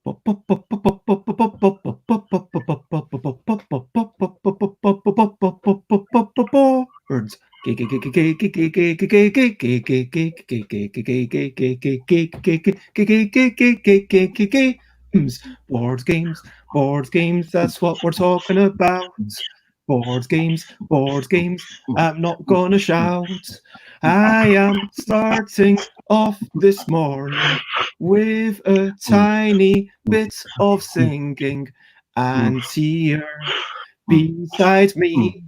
Birds. Board games, board games, that's what we're talking about. Board games, I'm not gonna shout. I am starting off this morning with a tiny bit of singing, and here beside me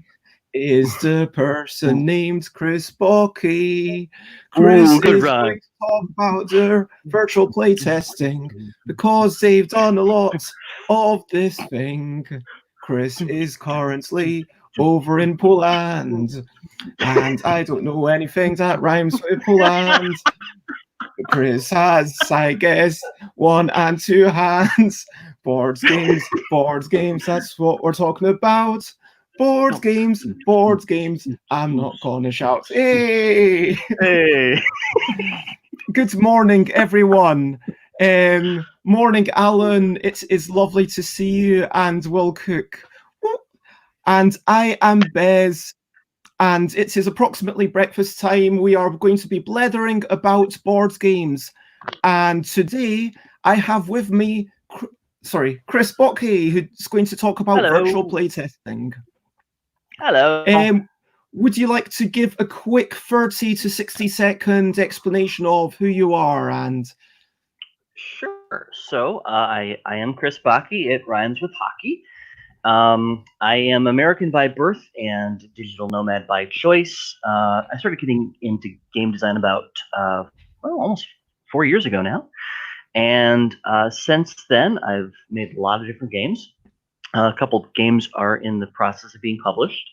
is the person named Chris Backke. Chris Ooh, good is rhyme. going to talk about their virtual playtesting because they've done a lot of this thing. Chris is currently over in Poland, and I don't know anything that rhymes with Poland. Chris has, I guess, one and two hands. Board games, that's what we're talking about. Board games, I'm not gonna shout. Hey! Hey. Good morning, everyone. Morning, Alan. It is lovely to see you, and Will Cook. And I am Bez, and it is approximately breakfast time. We are going to be blethering about board games. And today I have with me, Chris Backke, who's going to talk about virtual playtesting. Hello. Would you like to give a quick 30 to 60-second explanation of who you are and... Sure. So I am Chris Backke. It rhymes with hockey. I am American by birth and digital nomad by choice. I started getting into game design about almost 4 years ago now, and since then I've made a lot of different games. A couple of games are in the process of being published,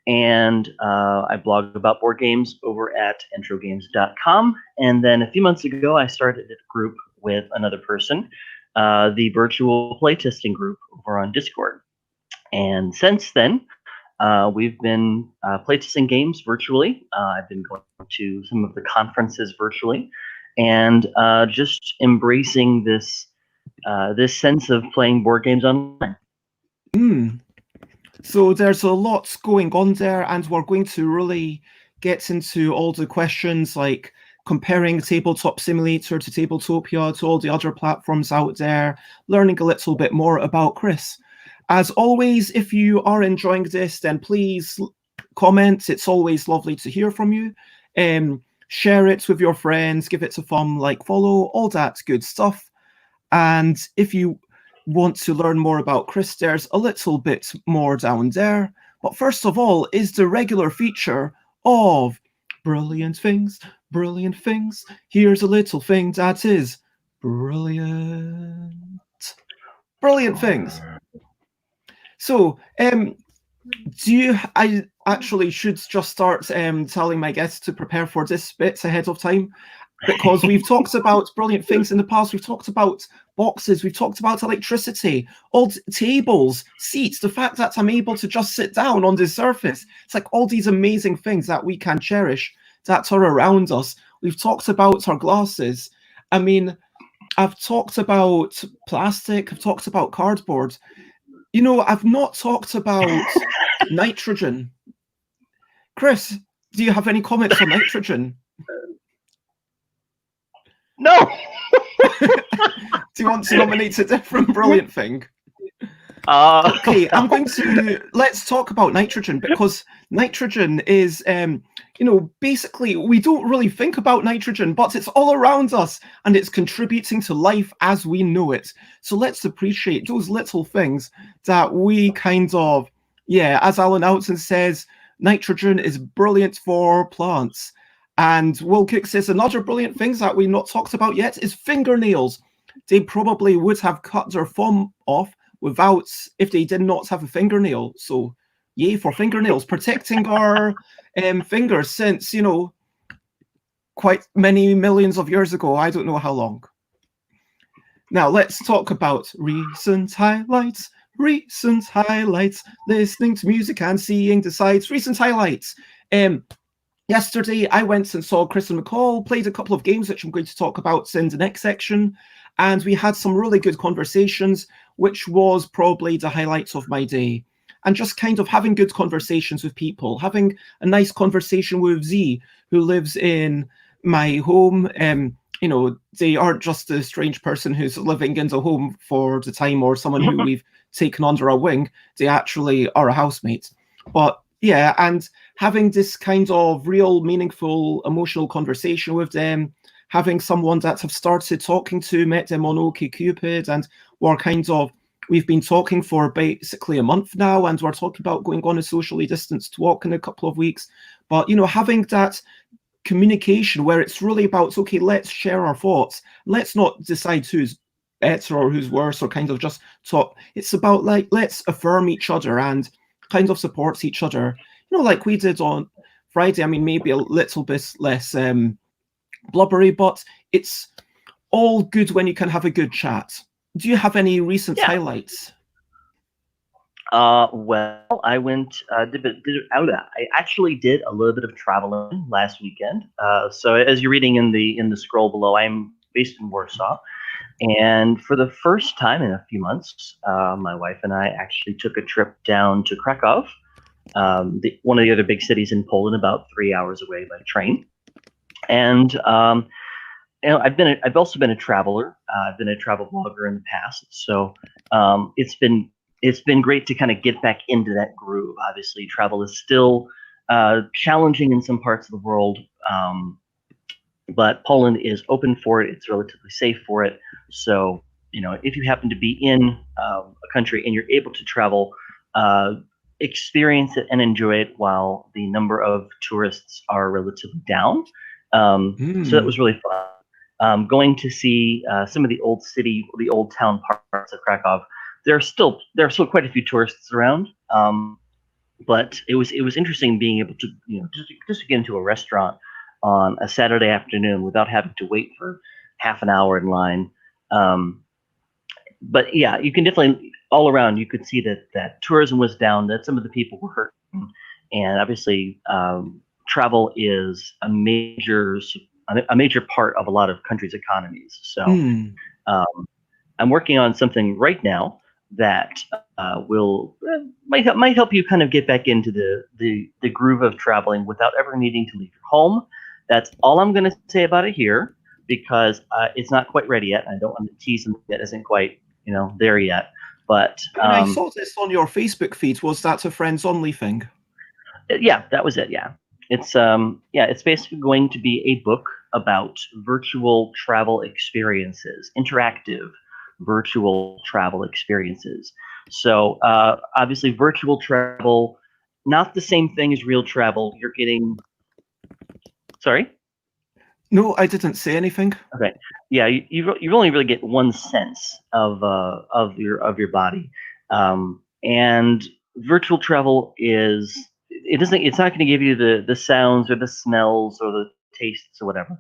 and I blog about board games over at introgames.com. And then a few months ago, I started a group with another person, the virtual playtesting group over on Discord. And since then, we've been playtesting games virtually. I've been going to some of the conferences virtually, and just embracing this sense of playing board games online. So there's a lot going on there, and we're going to really get into all the questions like comparing Tabletop Simulator to Tabletopia to all the other platforms out there, learning a little bit more about Chris. As always, if you are enjoying this, then please comment. It's always lovely to hear from you. Share it with your friends, give it a thumb, like, follow, all that good stuff. And if you want to learn more about Chris, there's a little bit more down there. But first of all is the regular feature of brilliant things, brilliant things. Here's a little thing that is brilliant. Brilliant things. So, I actually should just start telling my guests to prepare for this bit ahead of time, because we've talked about brilliant things in the past. We've talked about boxes, we've talked about electricity, old tables, seats, the fact that I'm able to just sit down on this surface. It's like all these amazing things that we can cherish that are around us. We've talked about our glasses. I mean, I've talked about plastic, I've talked about cardboard. You know, I've not talked about nitrogen. Chris, do you have any comments on nitrogen? No! Do you want to nominate a different brilliant thing? Okay, I'm going to... Let's talk about nitrogen, because nitrogen is, basically, we don't really think about nitrogen, but it's all around us, and it's contributing to life as we know it. So let's appreciate those little things that we kind of... Yeah, as Alan Outson says, nitrogen is brilliant for plants. And Will Cook says another brilliant thing that we've not talked about yet is fingernails. They probably would have cut their thumb off if they did not have a fingernail. So yay for fingernails, protecting our fingers since, quite many millions of years ago. I don't know how long. Now let's talk about recent highlights. Listening to music and seeing the sights. Recent highlights. Yesterday, I went and saw Chris and McCall, played a couple of games, which I'm going to talk about in the next section. and we had some really good conversations, which was probably the highlights of my day. And just kind of having good conversations with people, having a nice conversation with Z, who lives in my home. You know, they aren't just a strange person who's living in the home for the time, or someone who we've taken under our wing. They actually are a housemate. But yeah, and having this kind of real, meaningful, emotional conversation with them, having someone that I've started talking to, met them on OkCupid, and we've been talking for basically a month now, and we're talking about going on a socially distanced walk in a couple of weeks. But, you know, having that communication where it's really about, okay, let's share our thoughts. Let's not decide who's better or who's worse, or kind of just talk. It's about, like, let's affirm each other and kind of supports each other. You know, like we did on Friday. I mean, maybe a little bit less blubbery, but it's all good when you can have a good chat. Do you have any recent highlights? Well, I went. I actually did a little bit of traveling last weekend. So as you're reading in the scroll below, I'm based in Warsaw, and for the first time in a few months, my wife and I actually took a trip down to Krakow, one of the other big cities in Poland, about 3 hours away by train. And you know, I've also been a traveler. I've been a travel blogger in the past, so it's been great to kind of get back into that groove. Obviously, travel is still challenging in some parts of the world, but Poland is open for it. It's relatively safe for it. So, you know, if you happen to be in a country and you're able to travel, experience it and enjoy it while the number of tourists are relatively down. So that was really fun. Going to see some of the old town parts of Krakow. There are still quite a few tourists around, but it was interesting being able to, you know, just to get into a restaurant on a Saturday afternoon without having to wait for half an hour in line. But yeah, you can definitely, all around, you could see that tourism was down, that some of the people were hurting, and obviously travel is a major part of a lot of countries' economies. So I'm working on something right now that might help you kind of get back into the groove of traveling without ever needing to leave your home. That's all I'm going to say about it here, because it's not quite ready yet. I don't want to tease something that isn't quite, you know, there yet. But I saw this on your Facebook feed. Was that a friends only thing? Yeah, that was it. Yeah, it's basically going to be a book about virtual travel experiences, interactive virtual travel experiences. So obviously, virtual travel, not the same thing as real travel. You're getting. Sorry. No, I didn't say anything. Okay. Yeah, you only really get one sense of your body, and virtual travel it's not going to give you the sounds or the smells or the tastes or whatever,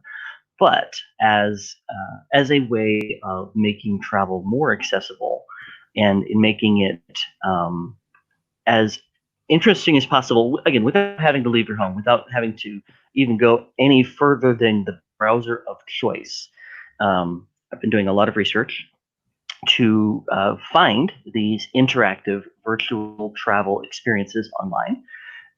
but as a way of making travel more accessible and in making it as interesting as possible, again, without having to leave your home, without having to even go any further than the browser of choice. I've been doing a lot of research to find these interactive virtual travel experiences online,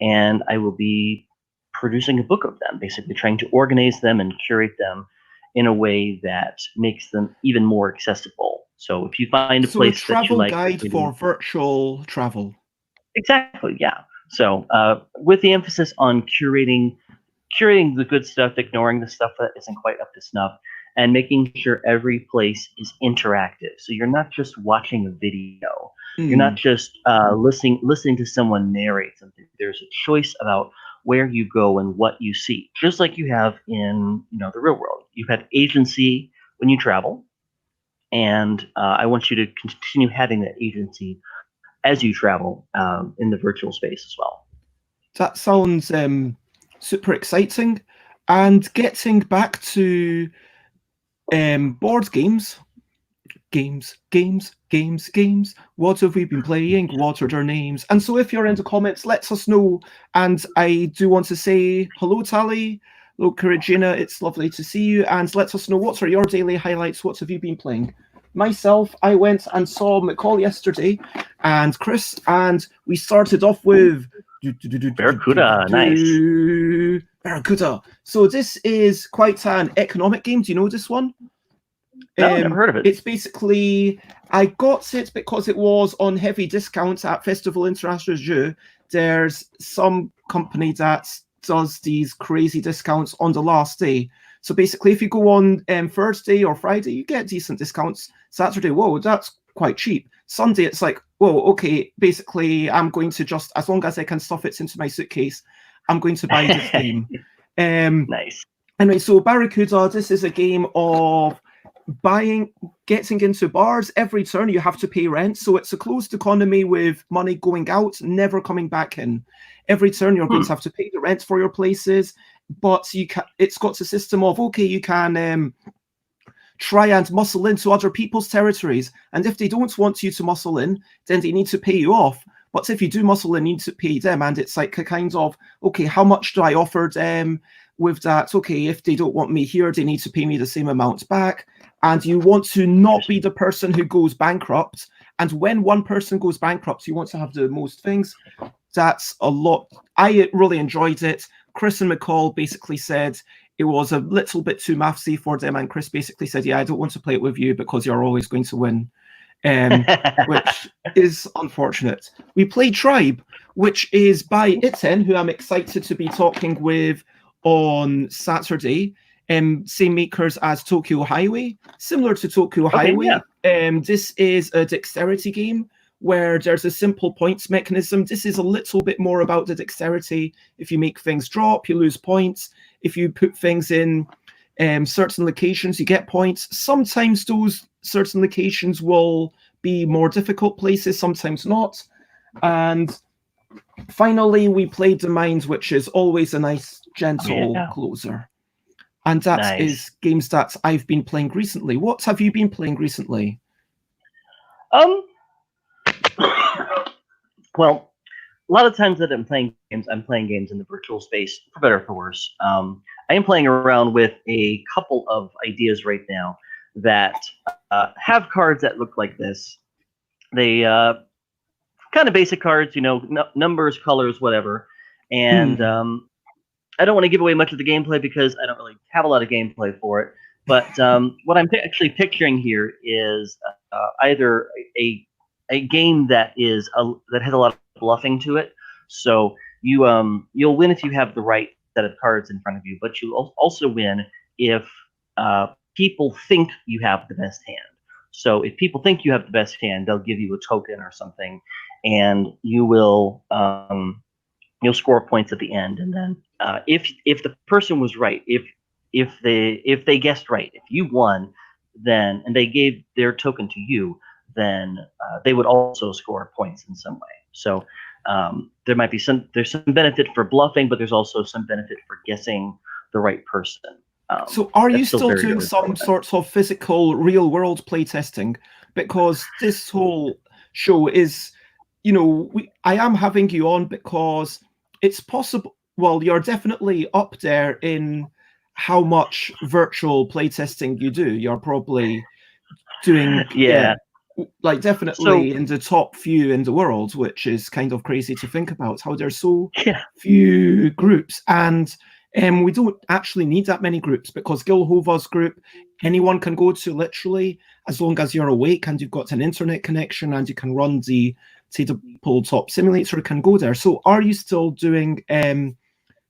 and I will be producing a book of them, basically trying to organize them and curate them in a way that makes them even more accessible. So if you find a place that you like, a travel guide for virtual travel. Exactly, yeah. So with the emphasis on curating the good stuff, ignoring the stuff that isn't quite up to snuff, and making sure every place is interactive. So you're not just watching a video. You're not just listening to someone narrate something. There's a choice about where you go and what you see, just like you have in, you know, the real world. You have agency when you travel, and I want you to continue having that agency as you travel in the virtual space as well. That sounds super exciting. And getting back to board games. Games. What have we been playing? What are their names? And so if you're in the comments, let us know. And I do want to say hello, Tally. Look, Regina, it's lovely to see you, and let us know what are your daily highlights. What have you been playing? Myself, I went and saw McCall yesterday, and Chris, and we started off with Barracuda. Nice. Barracuda. So this is quite an economic game. Do you know this one? No, never heard of it. It's basically, I got it because it was on heavy discounts at Festival International Jeux. There's some company that does these crazy discounts on the last day. So basically, if you go on Thursday or Friday, you get decent discounts. Saturday, whoa, that's quite cheap. Sunday, it's like, whoa, okay, basically, I'm going to just, as long as I can stuff it into my suitcase, I'm going to buy this game. Nice. Anyway, so Barracuda, this is a game of getting into bars. Every turn you have to pay rent, so it's a closed economy with money going out, never coming back in. Every turn you're going to have to pay the rent for your places, but it's got a system of, okay, you can try and muscle into other people's territories, and if they don't want you to muscle in, then they need to pay you off. But if you do muscle in, you need to pay them, and it's like a kind of, okay, how much do I offer them with that? Okay, if they don't want me here, they need to pay me the same amount back. And you want to not be the person who goes bankrupt. And when one person goes bankrupt, you want to have the most things. That's a lot. I really enjoyed it. Chris and McCall basically said it was a little bit too mathsy for them. And Chris basically said, yeah, I don't want to play it with you because you're always going to win. Which is unfortunate. We played Tribe, which is by Iten, who I'm excited to be talking with on Saturday. Same makers as Tokyo Highway, similar to Tokyo Highway. Yeah. This is a dexterity game where there's a simple points mechanism. This is a little bit more about the dexterity. If you make things drop, you lose points. If you put things in certain locations, you get points. Sometimes those certain locations will be more difficult places, sometimes not. And finally, we played the Mines, which is always a nice, gentle closer. And that is games that I've been playing recently. What have you been playing recently? Well, a lot of times that I'm playing games in the virtual space, for better or for worse. I am playing around with a couple of ideas right now that have cards that look like this. They kind of basic cards, you know, numbers, colors, whatever. And I don't want to give away much of the gameplay because I don't really have a lot of gameplay for it. But what I'm actually picturing here is either a game that is that has a lot of bluffing to it. So you'll win if you have the right set of cards in front of you, but you'll also win if people think you have the best hand. So if people think you have the best hand, they'll give you a token or something, and you will you'll score points at the end. And then if the person was right, if they guessed right, if you won, then and they gave their token to you, then they would also score points in some way. So there might be some benefit for bluffing, but there's also some benefit for guessing the right person. So are you still doing some sorts of physical real world playtesting? Because this whole show is, you know, I am having you on because it's possible. Well, you're definitely up there in how much virtual playtesting you do. You're probably doing, like definitely in the top few in the world, which is kind of crazy to think about how there's so few groups. And we don't actually need that many groups because Gilhova's group, anyone can go to literally, as long as you're awake and you've got an internet connection and you can run the tabletop simulator, can go there. So are you still doing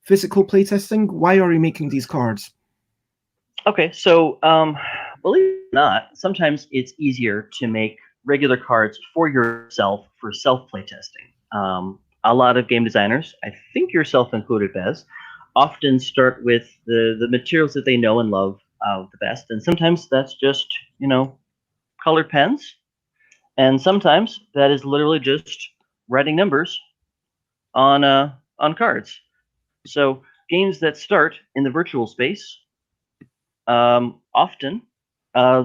physical playtesting? Why are you making these cards? Okay, so believe it or not, sometimes it's easier to make regular cards for yourself for self playtesting. A lot of game designers, I think yourself included, Bez, often start with the materials that they know and love the best, and sometimes that's just, you know, colored pens, and sometimes that is literally just writing numbers on cards. So games that start in the virtual space often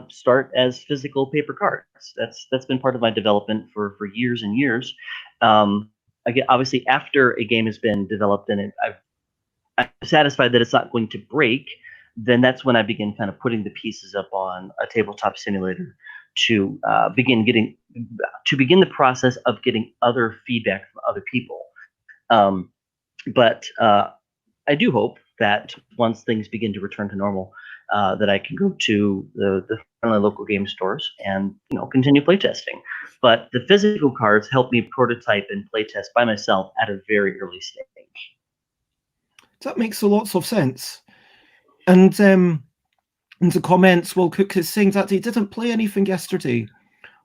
start as physical paper cards. That's been part of my development for years and years. Again, obviously, after a game has been developed and I've I'm satisfied that it's not going to break, then that's when I begin kind of putting the pieces up on a tabletop simulator to begin the process of getting other feedback from other people. But I do hope that once things begin to return to normal, that I can go to the friendly local game stores and continue playtesting. But the physical cards help me prototype and playtest by myself at a very early stage. That makes a lot of sense. And in the comments, Will Cook is saying that he didn't play anything yesterday.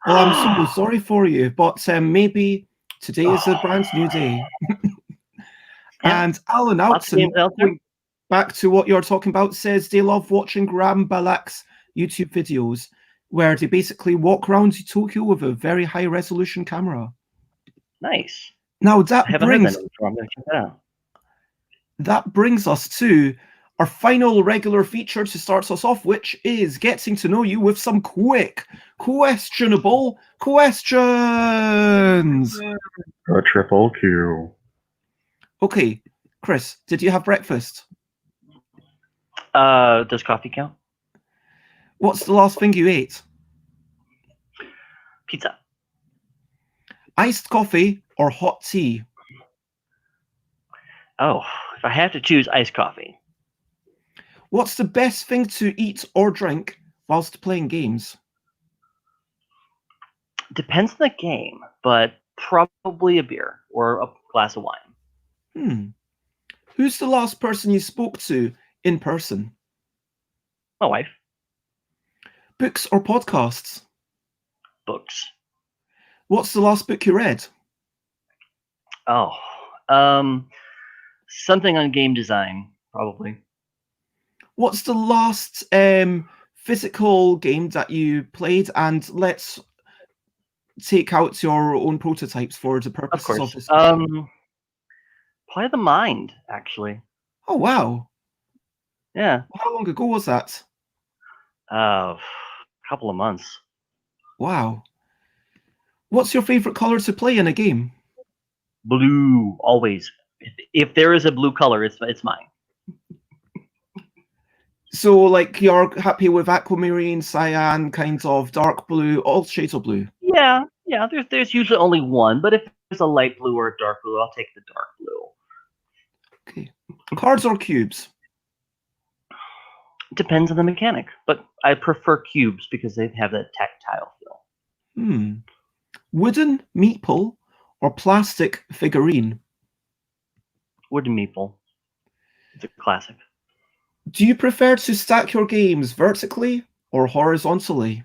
Well, I'm so sorry for you, but maybe today is a brand new day. Yeah, and Alan Outson, going back to what you're talking about, says they love watching Graham Balak's YouTube videos where they basically walk around Tokyo with a very high resolution camera. Nice. Now that I haven't heard that before. I'm going to check that out. That brings us to our final regular feature to start us off, which is getting to know you with some quick, questionable questions. A triple Q. Okay, Chris, did you have breakfast? Does coffee count? What's the last thing you ate? Pizza. Iced coffee or hot tea? Oh, if I have to choose, iced coffee. What's the best thing to eat or drink whilst playing games? Depends on the game, but probably a beer or a glass of wine. Who's the last person you spoke to in person? My wife. Books or podcasts? Books. What's the last book you read? Oh, something on game design, probably. What's the last physical game that you played? And let's take out your own prototypes for the purposes of this. Play the Mind, actually. Oh, wow. Yeah. How long ago was that? A couple of months. Wow. What's your favorite color to play in a game? Blue, always. If there is a blue color, it's mine. So, like, you're happy with aquamarine, cyan, kinds of dark blue, all shades of blue? Yeah. There's usually only one, but if there's a light blue or a dark blue, I'll take the dark blue. Okay. Cards or cubes? Depends on the mechanic, but I prefer cubes because they have that tactile feel. Wooden meeple or plastic figurine? Wooden meeple. It's a classic. Do you prefer to stack your games vertically or horizontally?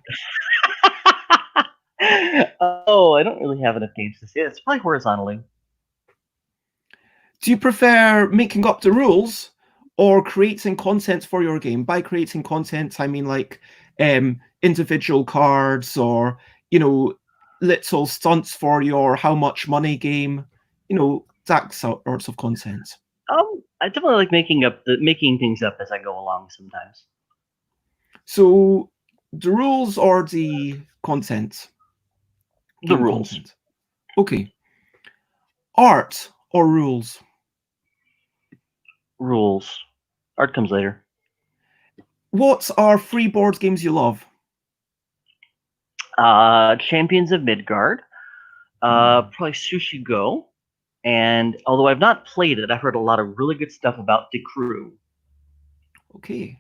Oh, I don't really have enough games to see it. It's probably horizontally. Do you prefer making up the rules or creating content for your game? By creating content, I mean like individual cards or, little stunts for your how much money game, that sorts of content. I definitely like making things up as I go along sometimes. So the rules or the content? The rules. Content. Okay. Art or rules? Rules. Art comes later. What are free board games you love? Champions of Midgard. Probably Sushi Go. And although I've not played it, I've heard a lot of really good stuff about The Crew. Okay.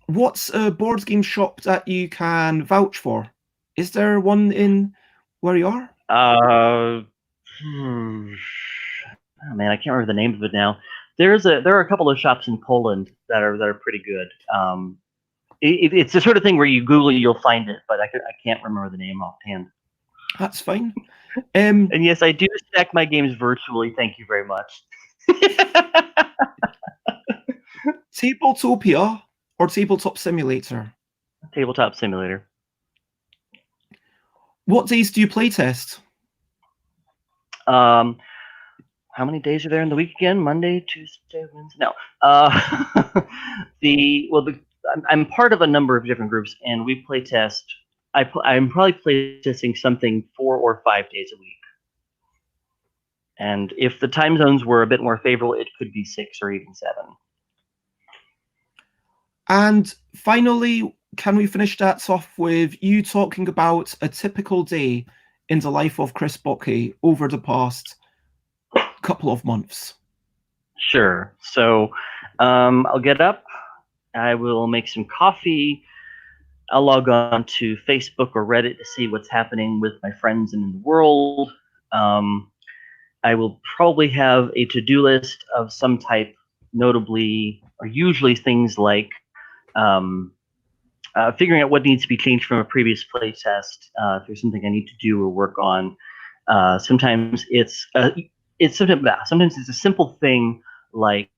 What's a board game shop that you can vouch for? Is there one in where you are? Oh man, I can't remember the name of it now. There are a couple of shops in Poland that are pretty good. It's the sort of thing where you Google, you'll find it, but I can't remember the name offhand. That's fine. And yes, I do stack my games virtually. Thank you very much. Tabletopia or Tabletop Simulator? Tabletop Simulator. What days do you play test? How many days are there in the week again? Monday, Tuesday, Wednesday? No. I'm part of a number of different groups, and we play test. I'm probably play testing something 4 or 5 days a week. And if the time zones were a bit more favorable, it could be 6 or even 7. And finally, can we finish that off with you talking about a typical day in the life of Chris Backe over the past couple of months? Sure. So I'll get up. I will make some coffee. I'll log on to Facebook or Reddit to see what's happening with my friends in the world. I will probably have a to-do list of some type, notably, or usually things like figuring out what needs to be changed from a previous playtest. If there's something I need to do or work on, sometimes sometimes it's a simple thing like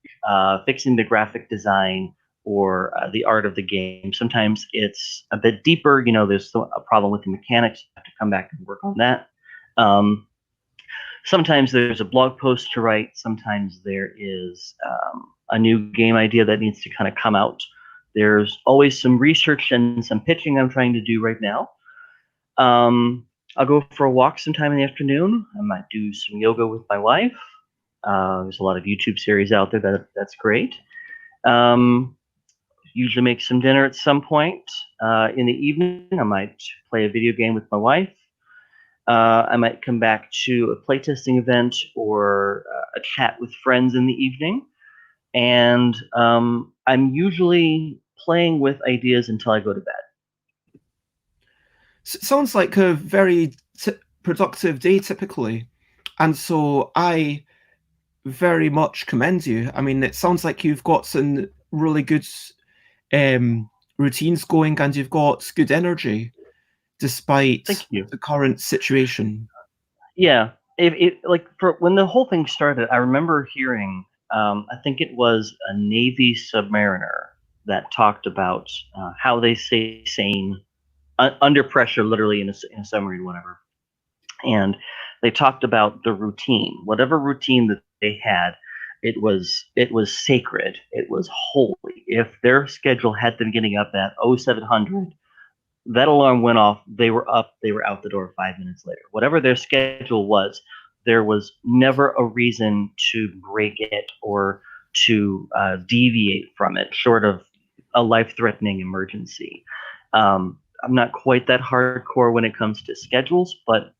fixing the graphic design or the art of the game. Sometimes it's a bit deeper. There's a problem with the mechanics. You have to come back and work on that. Sometimes there's a blog post to write. Sometimes there is a new game idea that needs to kind of come out. There's always some research and some pitching I'm trying to do right now. I'll go for a walk sometime in the afternoon. I might do some yoga with my wife. There's a lot of YouTube series out there that's great. Usually make some dinner at some point. In the evening, I might play a video game with my wife. I might come back to a playtesting event or a chat with friends in the evening. And I'm usually playing with ideas until I go to bed. Sounds like a very productive day typically. And so I very much commend you. I mean, it sounds like you've got some really good routines going and you've got good energy despite the current situation. Yeah. When the whole thing started, I remember hearing, I think it was a Navy submariner that talked about how they stay sane under pressure, literally in a submarine, whatever. And they talked about the routine, whatever routine that they had. It was sacred. It was holy. If their schedule had them getting up at 0700, that alarm went off. They were up. They were out the door 5 minutes later. Whatever their schedule was, there was never a reason to break it or to deviate from it, short of a life-threatening emergency. I'm not quite that hardcore when it comes to schedules, but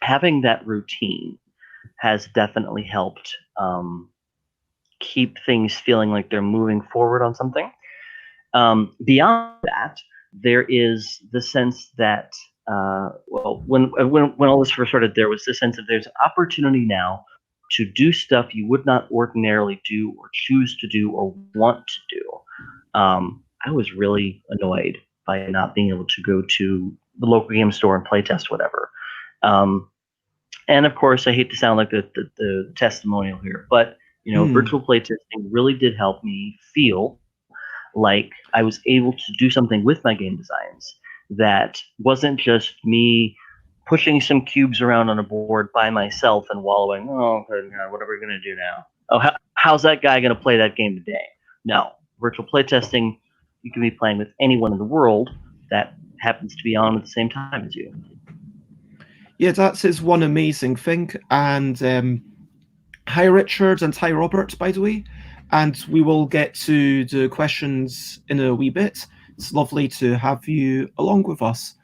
having that routine has definitely helped keep things feeling like they're moving forward on something. Beyond that, there is the sense that, when all this first started, there was the sense that there's an opportunity now to do stuff you would not ordinarily do or choose to do or want to do. I was really annoyed by not being able to go to the local game store and playtest whatever. And of course, I hate to sound like the testimonial here, but virtual playtesting really did help me feel like I was able to do something with my game designs that wasn't just me pushing some cubes around on a board by myself and wallowing. Oh, what are we going to do now? Oh, how's that guy going to play that game today? No, virtual playtesting, you can be playing with anyone in the world that happens to be on at the same time as you. Yeah, that is one amazing thing. And hi, Richard, and hi, Robert, by the way. And we will get to the questions in a wee bit. It's lovely to have you along with us.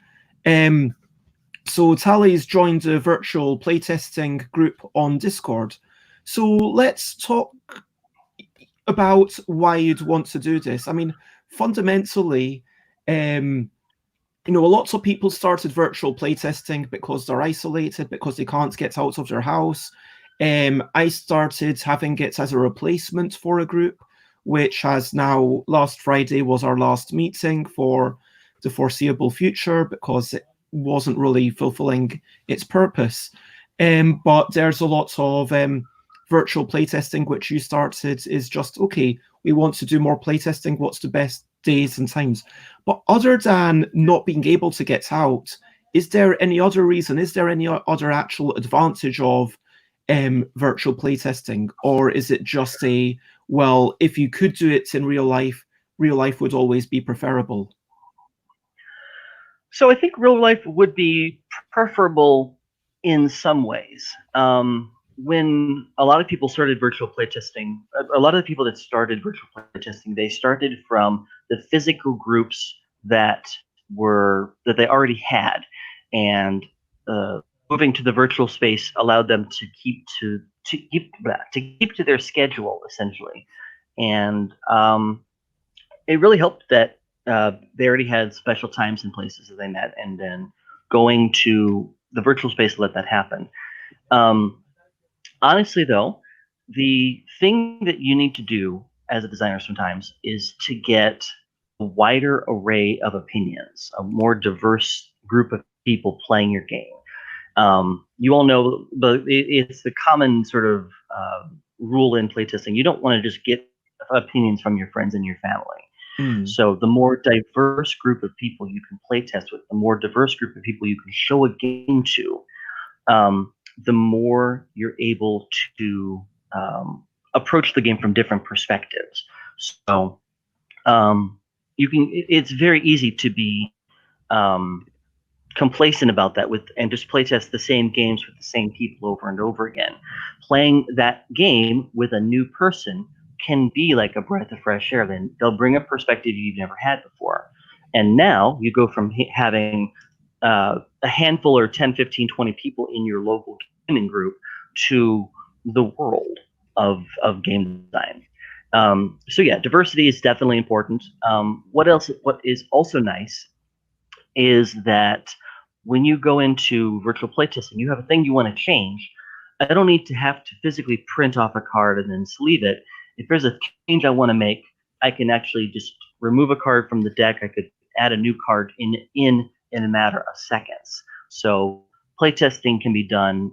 So Tally's joined a virtual playtesting group on Discord. So let's talk about why you'd want to do this. I mean, fundamentally, lots of people started virtual playtesting because they're isolated, because they can't get out of their house. I started having it as a replacement for a group, which has now, last Friday was our last meeting for the foreseeable future because it wasn't really fulfilling its purpose. But there's a lot of virtual playtesting, which you started, is just, okay, we want to do more playtesting. What's the best days and times? But other than not being able to get out, is there any other reason? Is there any other actual advantage of virtual playtesting? Or is it just well, if you could do it in real life would always be preferable? So I think real life would be preferable in some ways. when a lot of people started virtual playtesting, a lot of the people that started virtual playtesting, they started from the physical groups that they already had, and moving to the virtual space allowed them to keep to their schedule essentially, and it really helped that they already had special times and places that they met, and then going to the virtual space let that happen. Honestly, though, the thing that you need to do as a designer sometimes is to get a wider array of opinions, a more diverse group of people playing your game. You all know, but it's the common sort of rule in playtesting. You don't want to just get opinions from your friends and your family. So the more diverse group of people you can playtest with, the more diverse group of people you can show a game to, the more you're able to approach the game from different perspectives. So it's very easy to be complacent about that and just playtest the same games with the same people over and over again. Playing that game with a new person can be like a breath of fresh air. Then they'll bring a perspective you've never had before. And now you go from having a handful or 10, 15, 20 people in your local gaming group to the world of game design. So yeah, diversity is definitely important. What is also nice is that when you go into virtual playtesting, you have a thing you want to change. I don't need to have to physically print off a card and then sleeve it. If there's a change I want to make, I can actually just remove a card from the deck. I could add a new card in a matter of seconds. So playtesting can be done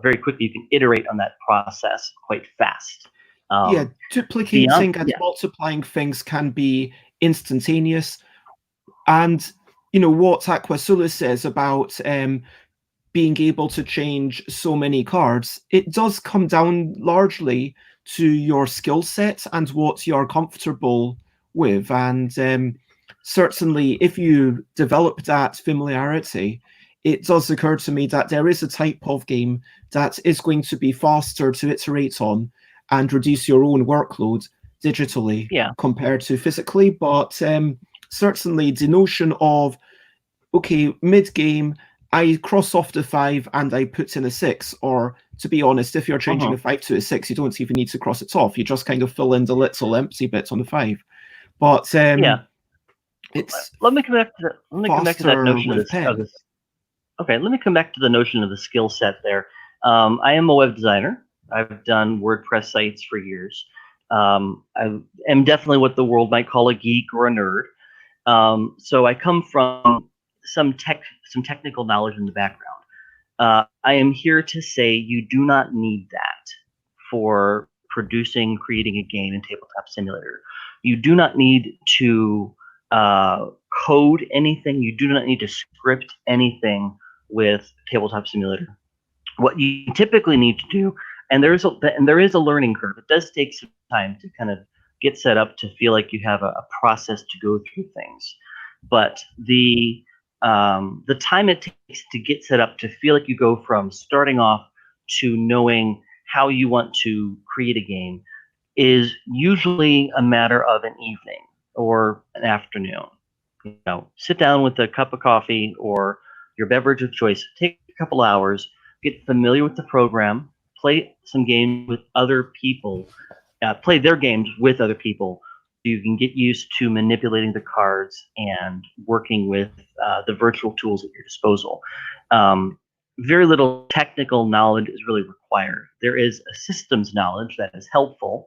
very quickly. You can iterate on that process quite fast. Yeah, duplicating and multiplying things can be instantaneous. And what Aquasula says about being able to change so many cards, it does come down largely to your skill set and what you're comfortable with. And certainly, if you develop that familiarity, it does occur to me that there is a type of game that is going to be faster to iterate on and reduce your own workload digitally compared to physically. But certainly the notion of, okay, mid-game, I cross off the 5 and I put in a 6, or to be honest, if you're changing a 5 to a 6, you don't even need to cross it off. You just kind of fill in the little empty bits on the 5. But it's let me come back to that notion of this. Okay, let me come back to the notion of the skill set there. I am a web designer. I've done WordPress sites for years. I am definitely what the world might call a geek or a nerd. So I come from some technical knowledge in the background. I am here to say you do not need that for creating a game in Tabletop Simulator. You do not need to code anything. You do not need to script anything with Tabletop Simulator. What you typically need to do, and there is a learning curve. It does take some time to kind of get set up to feel like you have a process to go through things. But the time it takes to get set up to feel like you go from starting off to knowing how you want to create a game is usually a matter of an evening or an afternoon. Sit down with a cup of coffee or your beverage of choice, take a couple hours, get familiar with the program, play some games with other people, play their games with other people. You can get used to manipulating the cards and working with the virtual tools at your disposal. Very little technical knowledge is really required. There is a systems knowledge that is helpful,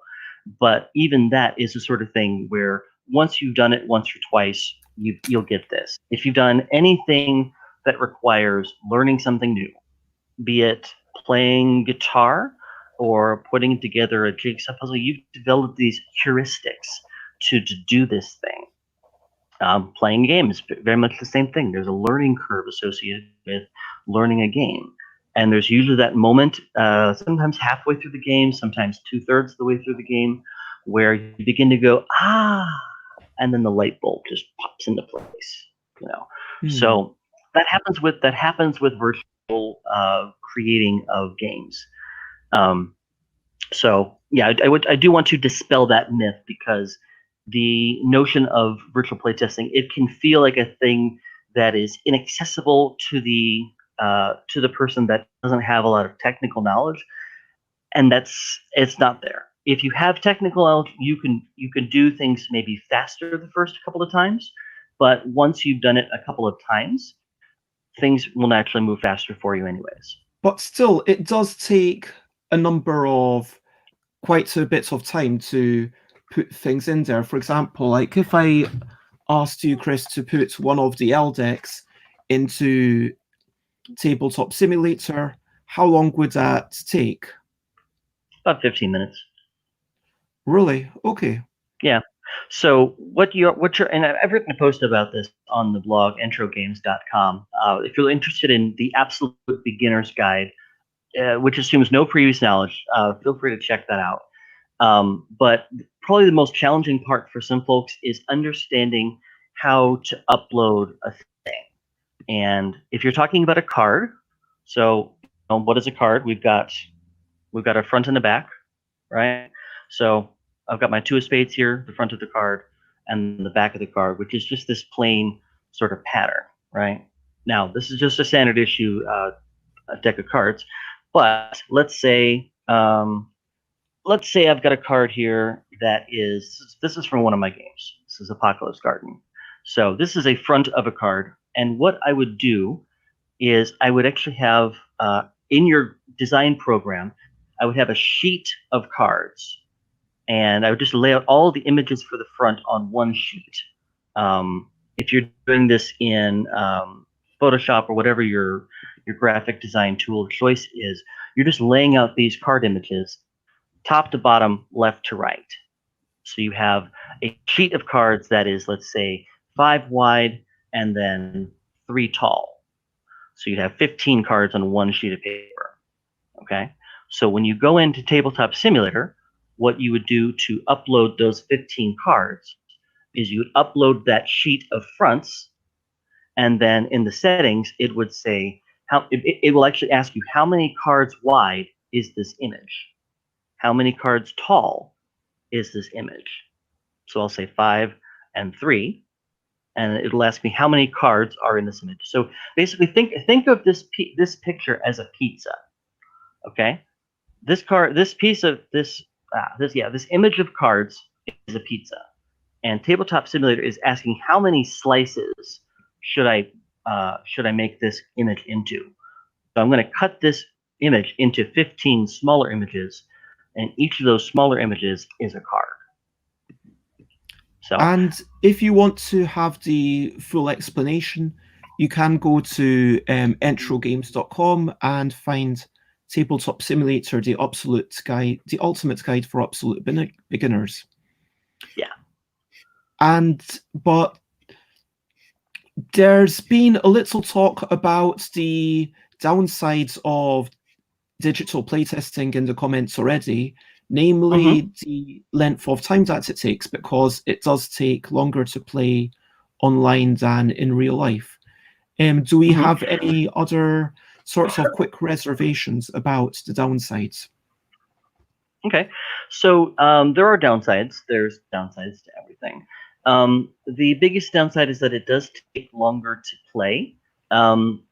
but even that is the sort of thing where once you've done it once or twice, you'll get this. If you've done anything that requires learning something new, be it playing guitar or putting together a jigsaw puzzle, you've developed these heuristics to do this thing. Playing games, very much the same thing. There's a learning curve associated with learning a game. And there's usually that moment, sometimes halfway through the game, sometimes 2/3 of the way through the game, where you begin to go, and then the light bulb just pops into place. So that happens with virtual creating of games. So yeah, I do want to dispel that myth, because the notion of virtual playtesting, it can feel like a thing that is inaccessible to the person that doesn't have a lot of technical knowledge, and it's not there. If you have technical knowledge, you can do things maybe faster the first couple of times, but once you've done it a couple of times, things will naturally move faster for you anyways. But still, it does take a number of quite a bit of time to put things in there. For example, like if I asked you, Chris, to put one of the L decks into Tabletop Simulator, how long would that take? About 15 minutes. Really? Okay. Yeah. So what you're and I've written a post about this on the blog introgames.com. If you're interested in the absolute beginner's guide, which assumes no previous knowledge, feel free to check that out. But probably the most challenging part for some folks is understanding how to upload a thing. And if you're talking about a card, so what is a card? We've got a front and a back, right? So I've got my two of spades here, the front of the card, and the back of the card, which is just this plain sort of pattern, right? Now, this is just a standard issue a deck of cards, but let's say I've got a card here that this is from one of my games. This is Apocalypse Garden. So this is a front of a card, and what I would do is I would actually have in your design program, I would have a sheet of cards, and I would just lay out all the images for the front on one sheet. If you're doing this in Photoshop or whatever your graphic design tool of choice is, you're just laying out these card images top to bottom, left to right. So you have a sheet of cards that is, let's say, 5 wide and then 3 tall. So you'd have 15 cards on one sheet of paper. Okay? So when you go into Tabletop Simulator, what you would do to upload those 15 cards is you would upload that sheet of fronts, and then in the settings, it would say, it will actually ask you how many cards wide is this image? How many cards tall is this image? So I'll say 5 and 3, and it'll ask me how many cards are in this image. So basically, think of this picture as a pizza. Okay, this image of cards is a pizza, and Tabletop Simulator is asking how many slices should I make this image into. So I'm going to cut this image into 15 smaller images, and each of those smaller images is a card. So, and if you want to have the full explanation, you can go to introgames.com and find Tabletop Simulator, the ultimate guide for absolute beginners. Yeah. But there's been a little talk about the downsides of digital playtesting in the comments already, namely the length of time that it takes, because it does take longer to play online than in real life. Do we have any other sorts of quick reservations about the downsides? Okay, so there are downsides. There's downsides to everything. The biggest downside is that it does take longer to play.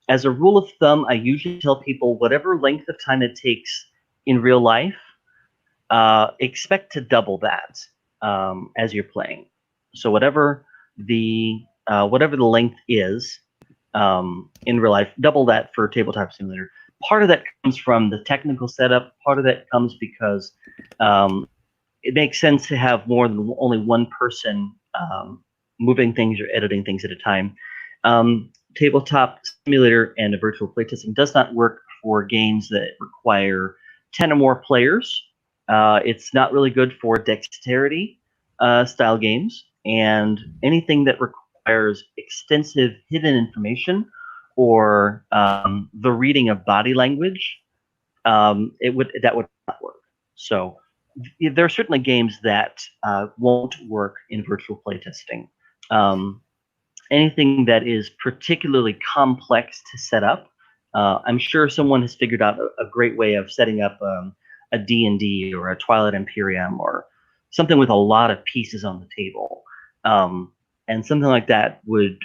As a rule of thumb, I usually tell people whatever length of time it takes in real life, expect to double that as you're playing. So whatever the length is in real life, double that for Tabletop Simulator. Part of that comes from the technical setup. Part of that comes because it makes sense to have more than only one person moving things or editing things at a time. Tabletop Simulator and a virtual playtesting does not work for games that require 10 or more players. It's not really good for dexterity style games, and anything that requires extensive hidden information or the reading of body language, that would not work. So there are certainly games that won't work in virtual playtesting. Anything that is particularly complex to set up, I'm sure someone has figured out a great way of setting up a D&D or a Twilight Imperium or something with a lot of pieces on the table. And something like that would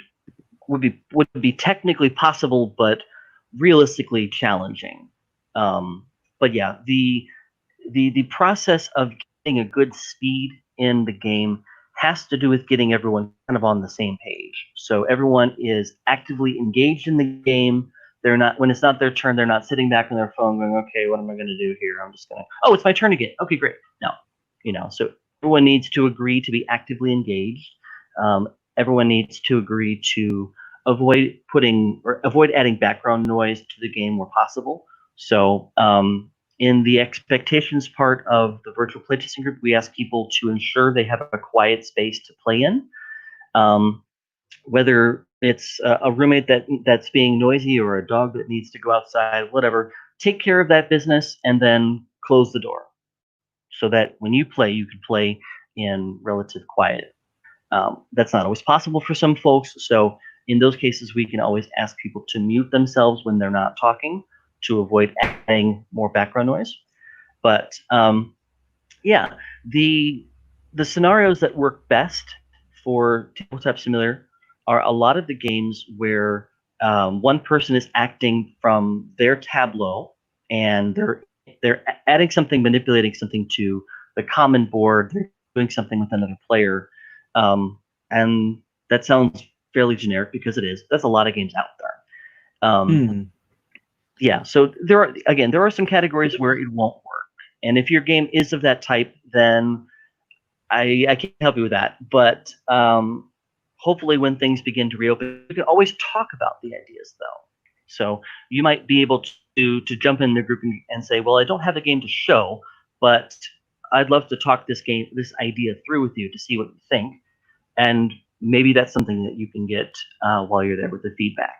be technically possible, but realistically challenging. But yeah, the process of getting a good speed in the game has to do with getting everyone kind of on the same page. So everyone is actively engaged in the game. They're not, when it's not their turn, they're not sitting back on their phone going, okay, what am I going to do here? I'm just going to, oh, it's my turn again. Okay, great. No, so everyone needs to agree to be actively engaged. Everyone needs to agree to avoid adding background noise to the game where possible. So in the expectations part of the virtual playtesting group, we ask people to ensure they have a quiet space to play in. Whether it's a roommate that's being noisy or a dog that needs to go outside, whatever, take care of that business and then close the door so that when you play, you can play in relative quiet. That's not always possible for some folks, so in those cases, we can always ask people to mute themselves when they're not talking to avoid adding more background noise. But yeah, the scenarios that work best for tabletop simulator are a lot of the games where one person is acting from their tableau and they're adding something, manipulating something to the common board. They're doing something with another player, and that sounds fairly generic because it is. That's a lot of games out there. Yeah, so there are some categories where it won't work, and if your game is of that type, then I can't help you with that. But hopefully, when things begin to reopen, we can always talk about the ideas, though. So you might be able to jump in the group and say, "Well, I don't have a game to show, but I'd love to talk this idea through with you to see what you think." And maybe that's something that you can get while you're there with the feedback.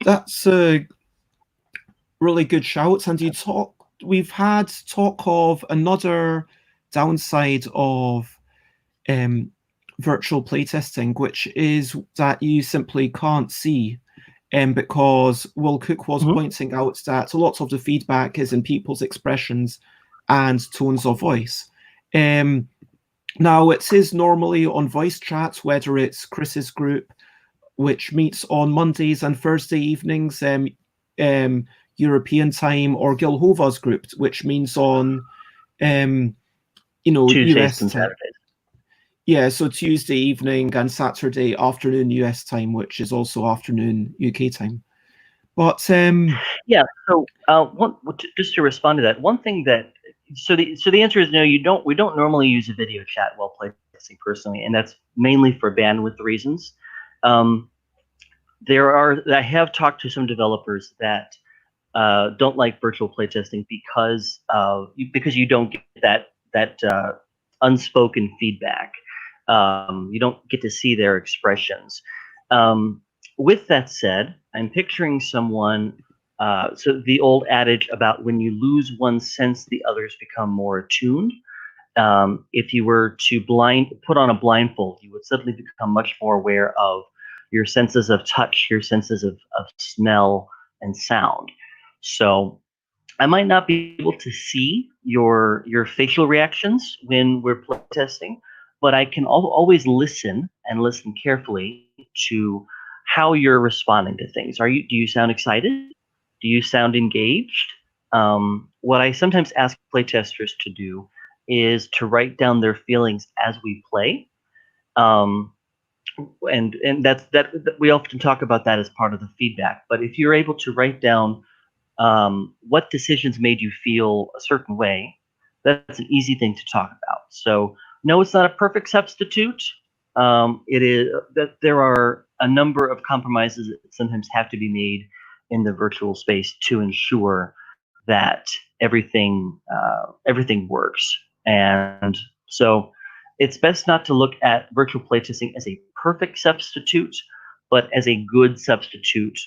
That's a really good shout. And we've had talk of another downside of virtual playtesting, which is that you simply can't see. Because Will Cook was pointing out that a lot of the feedback is in people's expressions and tones of voice. Now, it is normally on voice chat, whether it's Chris's group, which meets on Mondays and Thursday evenings, European time, or Gilhova's group, which means on, Tuesdays US and time. Saturdays. Yeah, so Tuesday evening and Saturday afternoon US time, which is also afternoon UK time. But yeah, so just to respond to that, one thing that so the answer is no. We don't normally use a video chat while playtesting personally, and that's mainly for bandwidth reasons. I have talked to some developers that don't like virtual playtesting because you don't get that unspoken feedback. You don't get to see their expressions. With that said, I'm picturing someone. So the old adage about when you lose one sense, the others become more attuned. If you were to put on a blindfold, you would suddenly become much more aware of your senses of touch, your senses of smell and sound. So I might not be able to see your facial reactions when we're playtesting, but I can always listen and listen carefully to how you're responding to things. Do you sound excited? Do you sound engaged? What I sometimes ask playtesters to do is to write down their feelings as we play. And that we often talk about that as part of the feedback. But if you're able to write down what decisions made you feel a certain way, that's an easy thing to talk about. So no, it's not a perfect substitute. It is that there are a number of compromises that sometimes have to be made in the virtual space to ensure that everything works. And so it's best not to look at virtual playtesting as a perfect substitute, but as a good substitute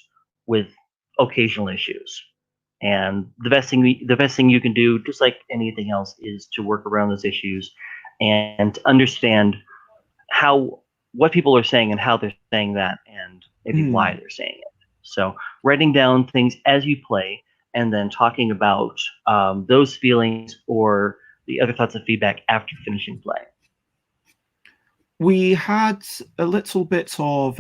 with occasional issues. And the best thing you can do, just like anything else, is to work around those issues and understand what people are saying and how they're saying that, and maybe why they're saying it. So writing down things as you play and then talking about those feelings or the other thoughts of feedback after finishing play. We had a little bit of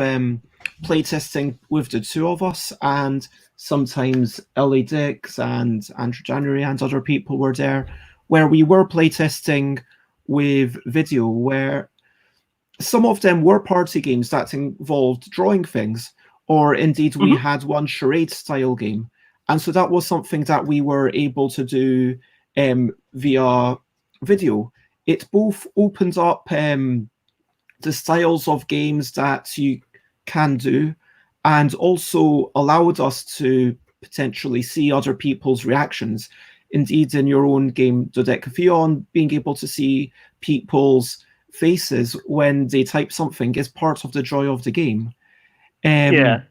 playtesting with the two of us, and sometimes Ellie Dix and Andrew January and other people were there, where we were playtesting with video, where some of them were party games that involved drawing things, or indeed we had one charade style game. And so that was something that we were able to do via video. It both opened up the styles of games that you can do, and also allowed us to potentially see other people's reactions. Indeed, in your own game, Dodecatheon, being able to see people's faces when they type something is part of the joy of the game. And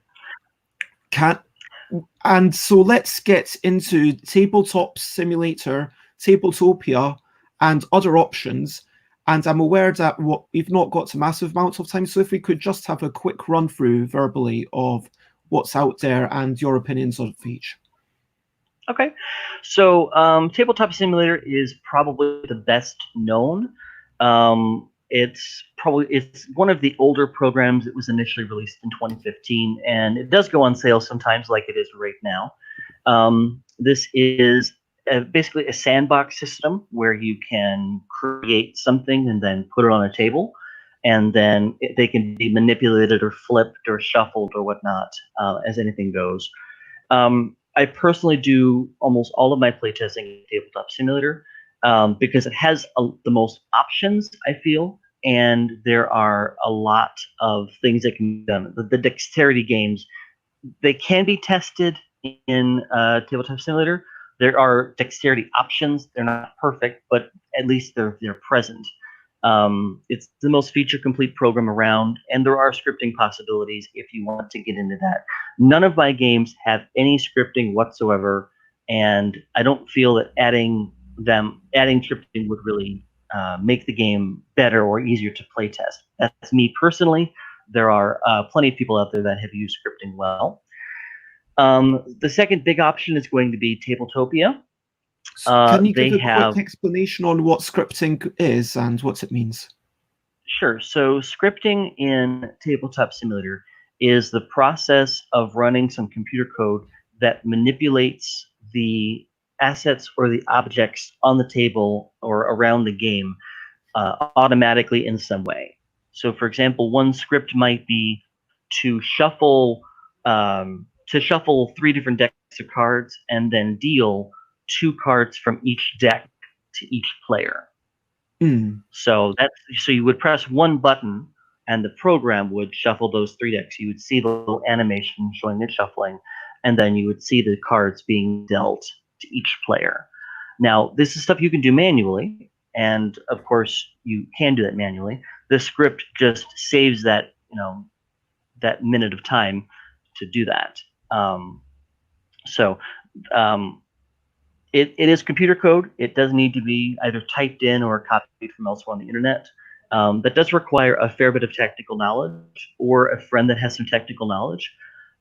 so let's get into Tabletop Simulator, Tabletopia, and other options. And I'm aware that we've not got a massive amount of time, so if we could just have a quick run through verbally of what's out there and your opinions of each. Okay, so Tabletop Simulator is probably the best known. It's one of the older programs. It was initially released in 2015, and it does go on sale sometimes, like it is right now. This is basically a sandbox system where you can create something and then put it on a table, and then they can be manipulated or flipped or shuffled or whatnot as anything goes. I personally do almost all of my playtesting in Tabletop Simulator because it has the most options, I feel, and there are a lot of things that can be done. The dexterity games, they can be tested in Tabletop Simulator. There are dexterity options. They're not perfect, but at least they're present. It's the most feature-complete program around, and there are scripting possibilities if you want to get into that. None of my games have any scripting whatsoever, and I don't feel that adding scripting would really make the game better or easier to play test. That's me personally. There are plenty of people out there that have used scripting well. The second big option is going to be Tabletopia. Can you give a quick explanation on what scripting is and what it means? Sure. So scripting in Tabletop Simulator is the process of running some computer code that manipulates the assets or the objects on the table or around the game automatically in some way. So, for example, one script might be to shuffle 3 different decks of cards and then deal 2 cards from each deck to each player. So you would press one button and the program would shuffle those 3 decks. You would see the little animation showing it shuffling, and then you would see the cards being dealt to each player. Now, this is stuff you can do manually, and of course you can do that manually. The script just saves that that minute of time to do that. It is computer code. It does need to be either typed in or copied from elsewhere on the internet. That does require a fair bit of technical knowledge or a friend that has some technical knowledge.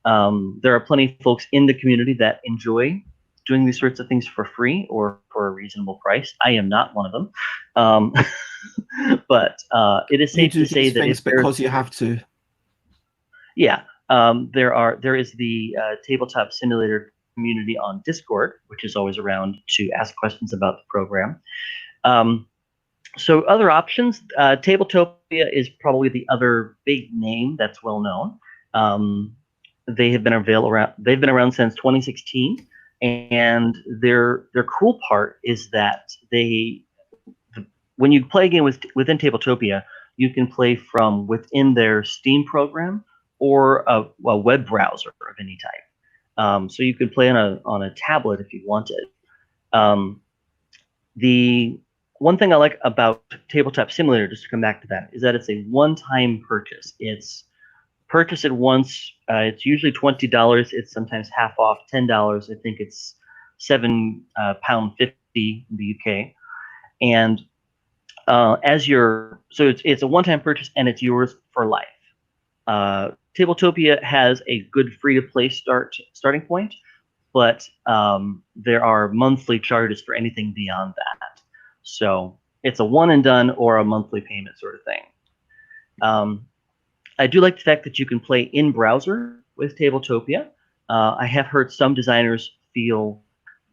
There are plenty of folks in the community that enjoy doing these sorts of things for free or for a reasonable price. I am not one of them. But it is safe to say that it's because you have to. Yeah. There is the Tabletop Simulator community on Discord, which is always around to ask questions about the program. So other options, Tabletopia is probably the other big name that's well known. They have been around since 2016, and their cool part is that when you play a game within Tabletopia, you can play from within their Steam program or a web browser of any type. So you could play on a tablet if you wanted. The one thing I like about Tabletop Simulator, just to come back to that, is that it's a one-time purchase. It's purchase it once. It's usually $20. It's sometimes half off, $10. I think it's £7.50 in the UK. And it's a one-time purchase and it's yours for life. Tabletopia has a good free-to-play starting point, but there are monthly charges for anything beyond that. So it's a one and done or a monthly payment sort of thing. I do like the fact that you can play in browser with Tabletopia. I have heard some designers feel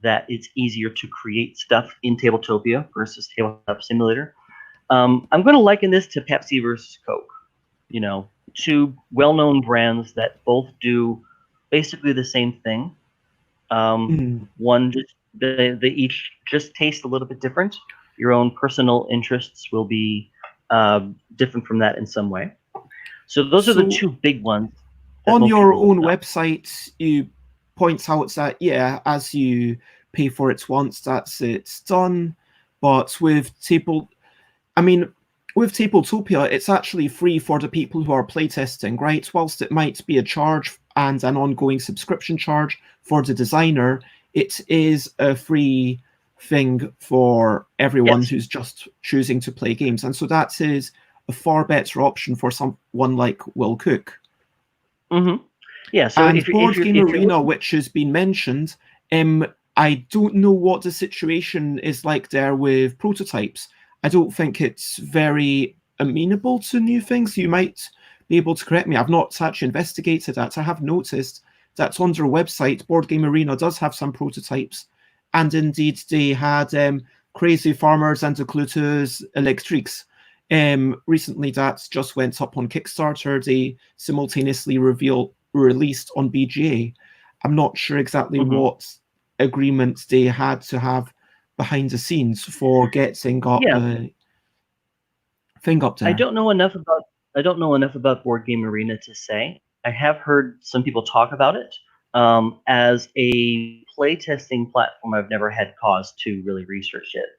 that it's easier to create stuff in Tabletopia versus Tabletop Simulator. I'm going to liken this to Pepsi versus Coke. You know, two well-known brands that both do basically the same thing. One just they each just taste a little bit different. Your own personal interests will be different from that in some way. So those are the two big ones. On your own website, you point out that, yeah, as you pay for it once, it's done. But with with Tabletopia, it's actually free for the people who are playtesting, right? Whilst it might be a charge and an ongoing subscription charge for the designer, it is a free thing for everyone who's just choosing to play games. And so that is a far better option for someone like Will Cook. Yeah, so and Board Game Arena, which has been mentioned, I don't know what the situation is like there with prototypes. I don't think it's very amenable to new things. You might be able to correct me. I've not actually investigated that. I have noticed that on their website, Board Game Arena does have some prototypes. And indeed, they had Crazy Farmers and the Clutus Electriques. Recently, that just went up on Kickstarter. They simultaneously released on BGA. I'm not sure exactly what agreements they had to have behind the scenes for getting up the thing up there. I don't know enough about Board Game Arena to say. I have heard some people talk about it. As a playtesting platform, I've never had cause to really research it.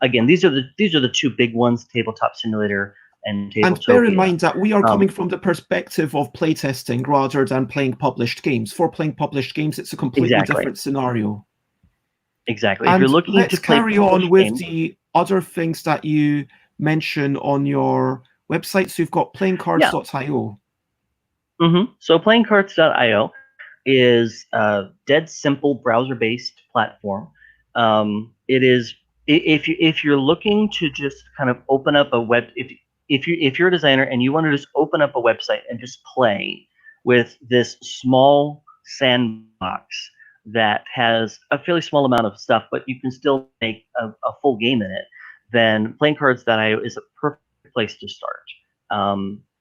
Again, these are the two big ones: Tabletop Simulator and Tabletopia. And bear in mind that we are coming from the perspective of playtesting rather than playing published games. For playing published games, it's a completely different scenario. Exactly. And if you're looking let's to play carry on with games, the other things that you mention on your website. So you've got playingcards.io. So playingcards.io is a dead simple browser-based platform. It is if you're looking to just kind of open up a web if you're a designer and you want to just open up a website and just play with this small sandbox that has a fairly small amount of stuff, but you can still make a full game in it, then playingcards.io is a perfect place to start.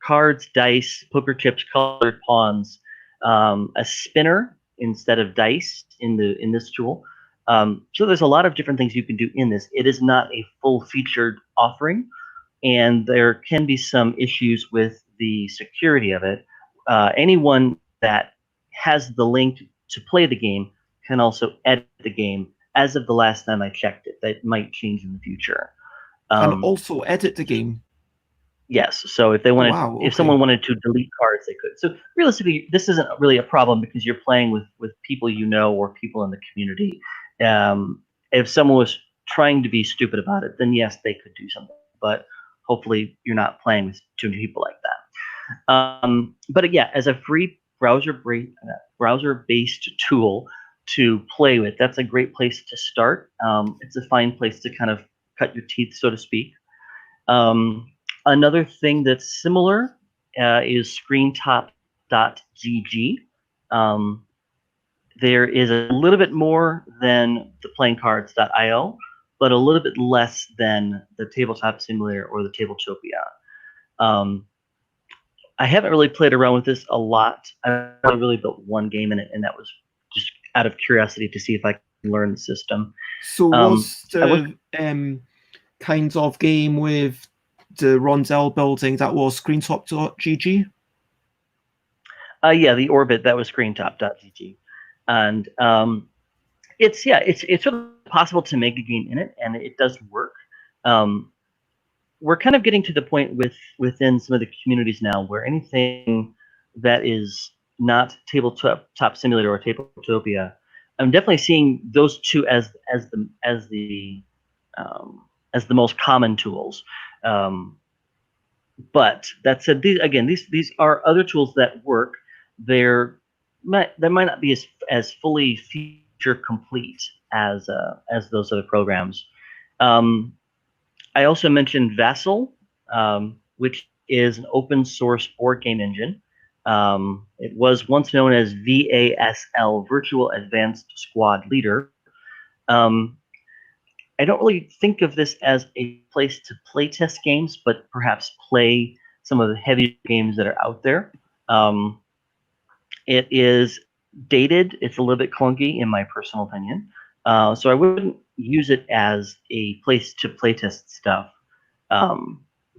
Cards, dice, poker chips, colored pawns, a spinner instead of dice in this tool. So there's a lot of different things you can do in this. It is not a full featured offering, and there can be some issues with the security of it. Anyone that has the link to play the game can also edit the game. As of the last time I checked it, that might change in the future. And also edit the game. Yes. So if they wanted, if someone wanted to delete cards, they could. So realistically, this isn't really a problem because you're playing with people you know or people in the community. If someone was trying to be stupid about it, then yes, they could do something. But hopefully, you're not playing with too many people like that. But yeah, as a free browser-based tool to play with, that's a great place to start. It's a fine place to kind of cut your teeth, so to speak. Another thing that's similar is screentop.gg. There is a little bit more than the playingcards.io, but a little bit less than the Tabletop Simulator or the Tabletopia. I haven't really played around with this a lot. I only really built one game in it, and that was just out of curiosity to see if I can learn the system. So was the kind of game with the Rondell building that was screentop.gg? Yeah, the Orbit, that was screentop.gg. And it's sort of possible to make a game in it, and it does work. We're kind of getting to the point within some of the communities now where anything that is not Tabletop Simulator or Tabletopia, I'm definitely seeing those two as the most common tools. But that said, these are other tools that work. They're they might not be as fully feature complete as those other programs. I also mentioned Vassal, which is an open source board game engine. It was once known as VASL, Virtual Advanced Squad Leader. I don't really think of this as a place to play test games, but perhaps play some of the heavier games that are out there. It is dated. It's a little bit clunky, in my personal opinion. So I wouldn't use it as a place to playtest stuff.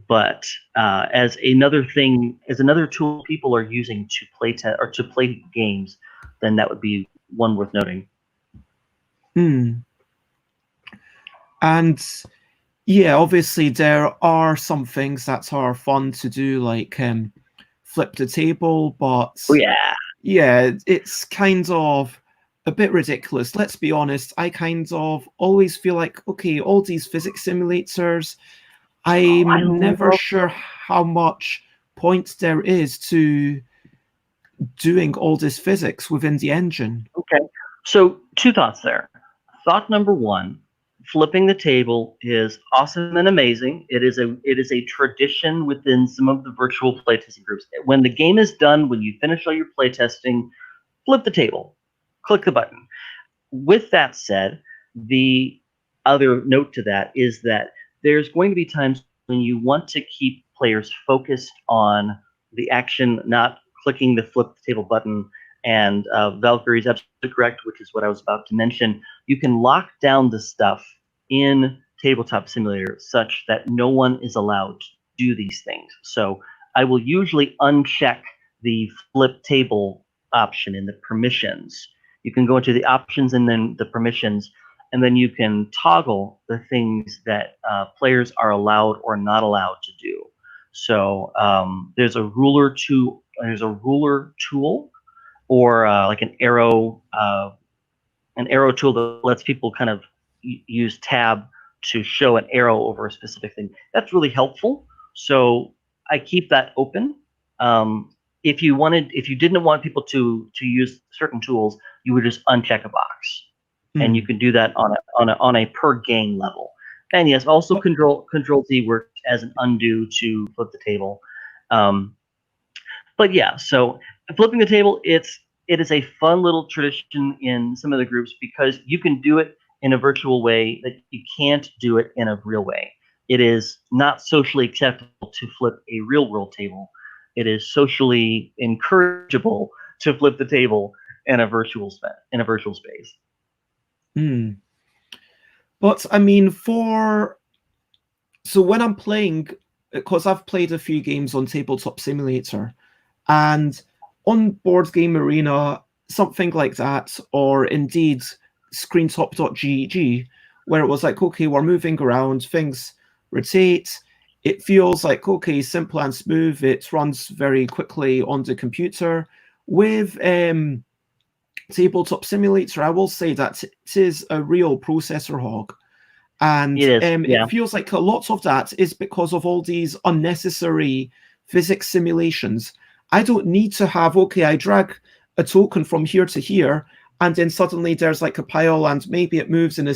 But as another thing, as another tool people are using to play or to play games, then that would be one worth noting. And yeah, obviously there are some things that are fun to do, like flip the table, but yeah, it's kind of a bit ridiculous. Let's be honest. I kind of always feel like, okay, all these physics simulators, I'm never sure how much point there is to doing all this physics within the engine. Okay, so two thoughts there. Thought number one, flipping the table is awesome and amazing. It is a tradition within some of the virtual playtesting groups. When the game is done, when you finish all your playtesting, flip the table, click the button. With that said, the other note to that is that there's going to be times when you want to keep players focused on the action, not clicking the flip the table button. And Valkyrie's absolutely correct, which is what I was about to mention. You can lock down the stuff in Tabletop Simulator such that no one is allowed to do these things. So I will usually uncheck the flip table option in the permissions. You can go into the options and then the permissions, and then you can toggle the things that players are allowed or not allowed to do. So there's a ruler tool, or like an arrow tool that lets people kind of use tab to show an arrow over a specific thing. That's really helpful. So I keep that open. If you didn't want people to use certain tools, you would just uncheck a box, and you can do that on a per game level. And yes, also Control Z works as an undo to flip the table. But yeah, so flipping the table, it is a fun little tradition in some of the groups because you can do it in a virtual way that you can't do it in a real way. It is not socially acceptable to flip a real world table. It is socially encourageable to flip the table in a virtual space. But I mean, so when I'm playing, because I've played a few games on Tabletop Simulator, and on Board Game Arena, something like that, or indeed screentop.gg, where it was like, okay, we're moving around, things rotate, it feels like, okay, simple and smooth, it runs very quickly on the computer. With Tabletop Simulator, I will say that it is a real processor hog. And it feels like a lot of that is because of all these unnecessary physics simulations. I don't need to have, okay, I drag a token from here to here, and then suddenly there's like a pile and maybe it moves in a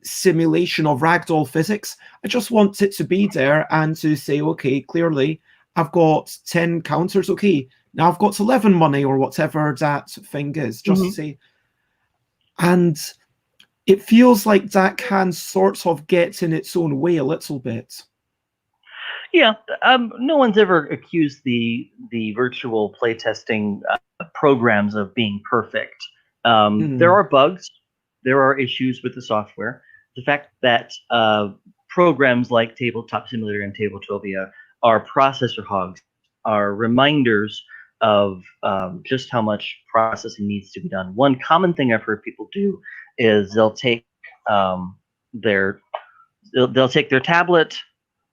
simulation of ragdoll physics. I just want it to be there and to say, okay, clearly I've got 10 counters. Okay, now I've got 11 money or whatever that thing is. Just say, and it feels like that can sort of get in its own way a little bit. Yeah, no one's ever accused the virtual playtesting programs of being perfect. There are bugs, there are issues with the software. The fact that programs like Tabletop Simulator and Tabletopia are processor hogs are reminders of just how much processing needs to be done. One common thing I've heard people do is they'll take their tablet,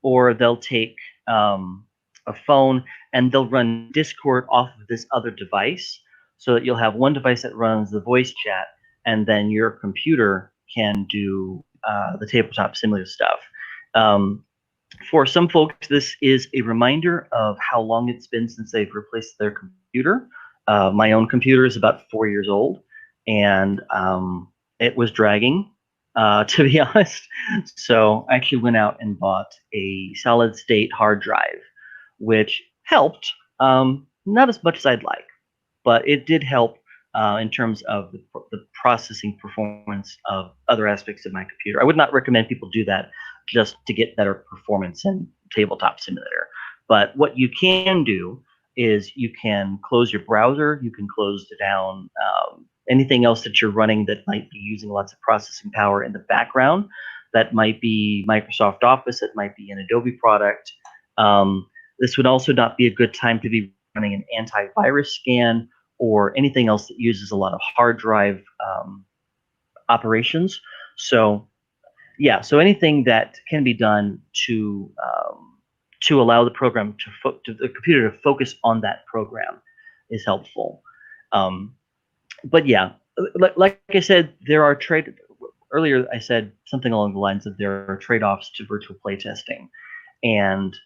or they'll take a phone and they'll run Discord off of this other device, so that you'll have one device that runs the voice chat, and then your computer can do the Tabletop Simulator stuff. For some folks, this is a reminder of how long it's been since they've replaced their computer. My own computer is about 4 years old, and it was dragging, to be honest. So I actually went out and bought a solid state hard drive, which helped, not as much as I'd like, but it did help in terms of the processing performance of other aspects of my computer. I would not recommend people do that just to get better performance in Tabletop Simulator. But what you can do is you can close your browser, you can close down anything else that you're running that might be using lots of processing power in the background. That might be Microsoft Office, it might be an Adobe product. This would also not be a good time to be running an antivirus scan or anything else that uses a lot of hard drive operations. So yeah, so anything that can be done to allow the program to the computer to focus on that program is helpful. But yeah, like I said, there are earlier I said something along the lines of there are trade-offs to virtual playtesting, and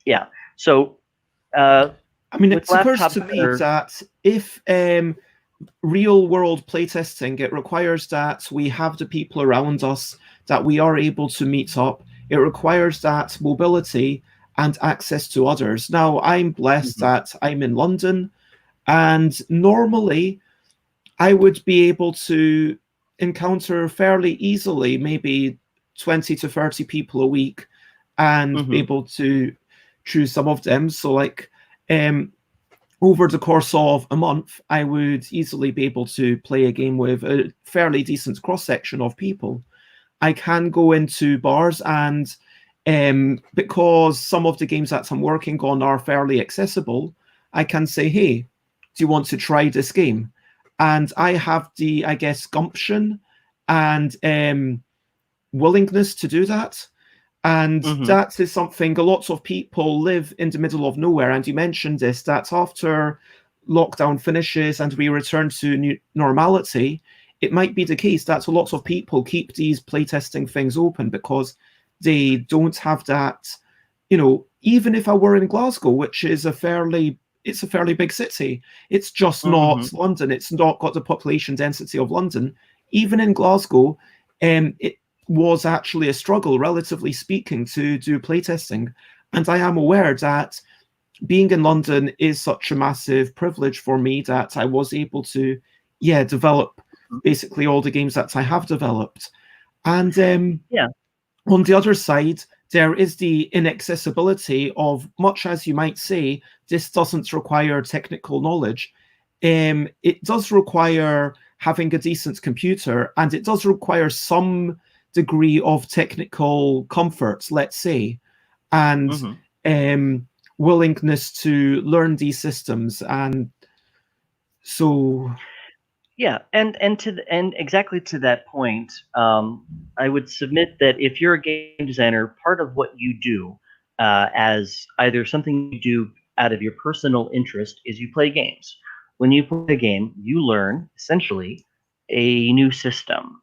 yeah, so I mean, it with occurs laptops to me that if real world playtesting, it requires that we have the people around us, that we are able to meet up. It requires that mobility and access to others. Now, I'm blessed that I'm in London, and normally I would be able to encounter fairly easily maybe 20 to 30 people a week and be able to choose some of them. So like over the course of a month, I would easily be able to play a game with a fairly decent cross-section of people. I can go into bars and because some of the games that I'm working on are fairly accessible, I can say, hey, do you want to try this game? And I have the, I guess, gumption and willingness to do that. And that is something a lot of people live in the middle of nowhere. And you mentioned this, that after lockdown finishes and we return to normality, it might be the case that a lot of people keep these playtesting things open because they don't have that, you know, even if I were in Glasgow, which is a fairly big city, it's just not London. It's not got the population density of London. Even in Glasgow, it was actually a struggle, relatively speaking, to do playtesting. And I am aware that being in London is such a massive privilege for me that I was able to, develop basically all the games that I have developed. And on the other side, there is the inaccessibility of, much as you might say, this doesn't require technical knowledge. It does require having a decent computer, and it does require some degree of technical comfort, let's say, and willingness to learn these systems. And so yeah, and exactly to that point, I would submit that if you're a game designer, part of what you do as either something you do out of your personal interest is you play games. When you play a game, you learn essentially a new system.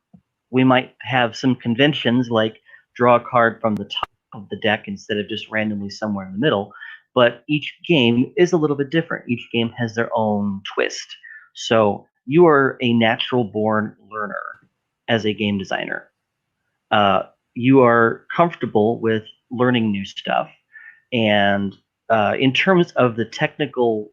We might have some conventions like draw a card from the top of the deck instead of just randomly somewhere in the middle, but each game is a little bit different. Each game has their own twist. So you are a natural born learner as a game designer. You are comfortable with learning new stuff. And in terms of the technical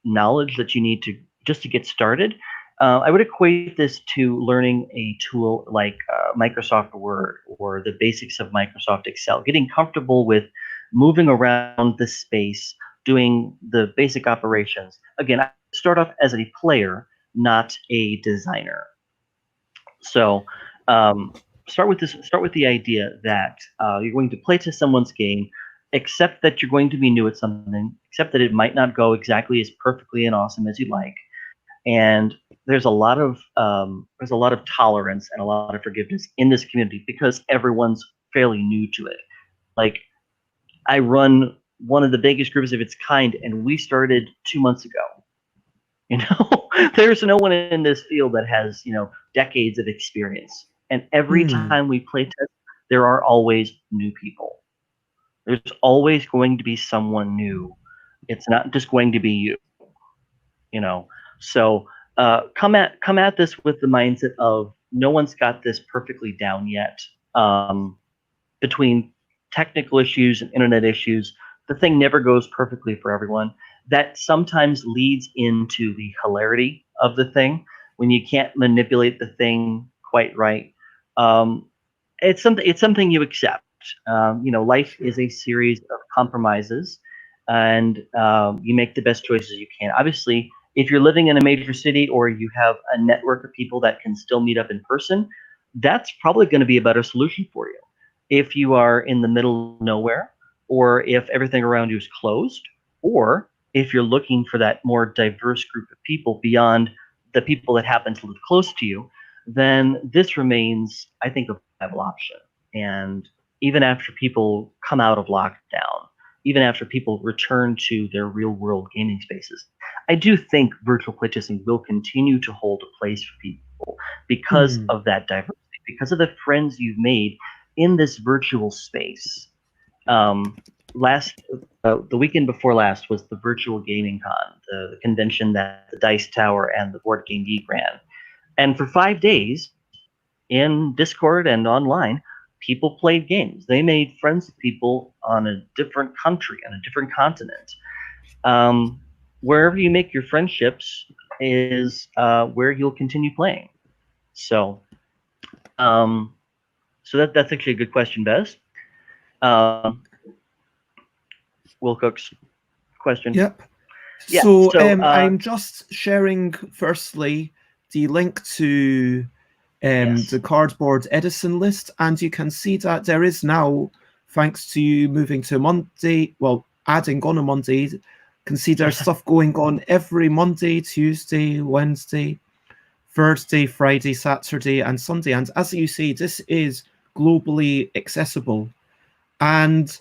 knowledge that you need to just to get started, I would equate this to learning a tool like Microsoft Word or the basics of Microsoft Excel, getting comfortable with moving around the space, doing the basic operations. Again, I start off as a player, not a designer. So start with the idea that you're going to playtest someone's game, accept that you're going to be new at something, accept that it might not go exactly as perfectly and awesome as you'd like, and there's a lot of tolerance and a lot of forgiveness in this community because everyone's fairly new to it. Like, I run one of the biggest groups of its kind, and we started 2 months ago. You know, there's no one in this field that has, decades of experience. And every time we play test, there are always new people. There's always going to be someone new. It's not just going to be you. you know. So come at this with the mindset of no one's got this perfectly down yet. Between technical issues and internet issues, the thing never goes perfectly for everyone. That sometimes leads into the hilarity of the thing when you can't manipulate the thing quite right. Um, it's something you accept. You know, life is a series of compromises, and you make the best choices you can. Obviously, if you're living in a major city or you have a network of people that can still meet up in person, that's probably going to be a better solution for you. If you are in the middle of nowhere, or if everything around you is closed, or if you're looking for that more diverse group of people beyond the people that happen to live close to you, then this remains, I think, a viable option. And even after people come out of lockdown, even after people return to their real world gaming spaces, I do think virtual playtesting will continue to hold a place for people because of that diversity, because of the friends you've made in this virtual space. The weekend before last was the virtual gaming con, the convention that the Dice Tower and the Board Game Geek ran. And for 5 days in Discord and online, people played games. They made friends with people on a different country, on a different continent. Wherever you make your friendships is where you'll continue playing. So, that's actually a good question, Bez. Will Cook's question. Yep. Yeah, So, I'm just sharing firstly the link to the Cardboard Edison list, and you can see that there is now, thanks to you moving to Monday, well, adding on a Monday, you can see there's stuff going on every Monday, Tuesday, Wednesday, Thursday, Friday, Saturday, and Sunday. And as you say, this is globally accessible. And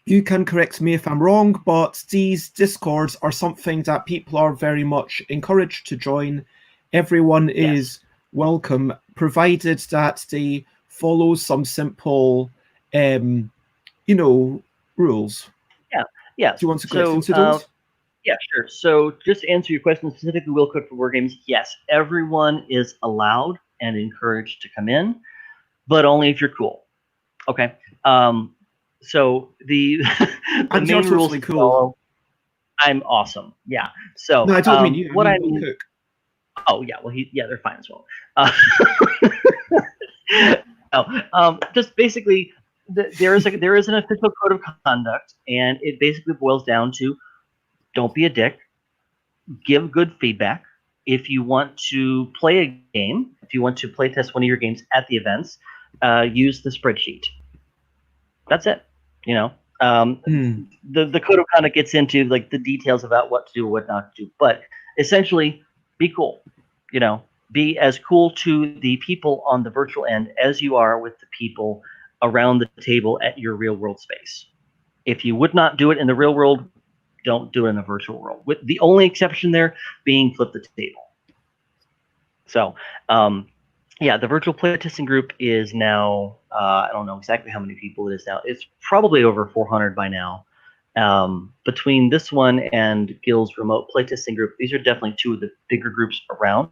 you can correct me if I'm wrong, but these Discords are something that people are very much encouraged to join. Everyone is welcome, provided that they follow some simple, rules. Yeah. Do you want to go into those? Yeah, sure. So just to answer your question specifically, Will Cook for Board Games, yes, everyone is allowed and encouraged to come in, but only if you're cool. Okay. So the main rules to follow. I'm awesome. Yeah. So no, I don't mean you. What I mean mean. Cook. Oh yeah. Well, they're fine as well. Just basically, there is an official code of conduct, and it basically boils down to: don't be a dick. Give good feedback. If you want to play a game, if you want to play test one of your games at the events, use the spreadsheet. That's it. The code of conduct gets into like the details about what to do, what not to do, but essentially, be cool. Be as cool to the people on the virtual end as you are with the people around the table at your real world space. If you would not do it in the real world, don't do it in the virtual world. With the only exception there being flip the table. So, the virtual playtesting group is now, I don't know exactly how many people it is now. It's probably over 400 by now. Between this one and Gil's remote playtesting group, these are definitely two of the bigger groups around.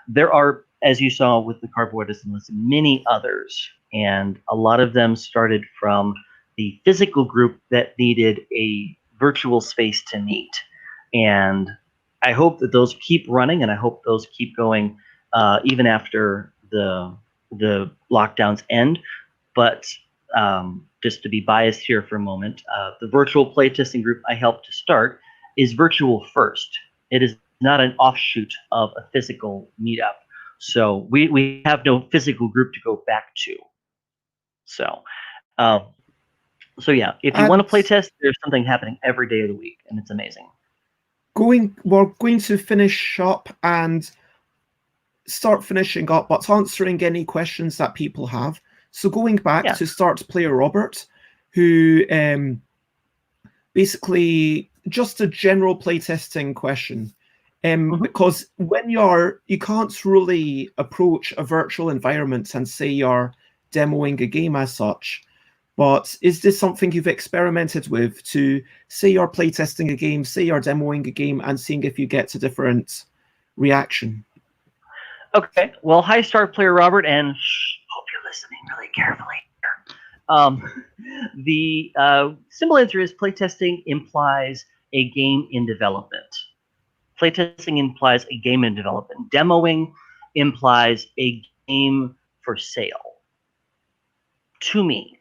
There are, as you saw with the Cardboard Edison list, many others, and a lot of them started from the physical group that needed a virtual space to meet. And I hope that those keep running, and I hope those keep going even after the lockdowns end. But just to be biased here for a moment, the virtual playtesting group I helped to start is virtual first. It is not an offshoot of a physical meetup. So we have no physical group to go back to. So if you want to play test, there's something happening every day of the week, and it's amazing. We're going to finish up and start finishing up, but answering any questions that people have. So going back to start player Robert, who basically just a general playtesting question. Because when you can't really approach a virtual environment and say you're demoing a game as such. But is this something you've experimented with, to say you're playtesting a game, say you're demoing a game, and seeing if you get a different reaction? Okay. Well, hi, star player Robert, and hope you're listening really carefully here. The simple answer is playtesting implies a game in development. Playtesting implies a game in development. Demoing implies a game for sale. To me,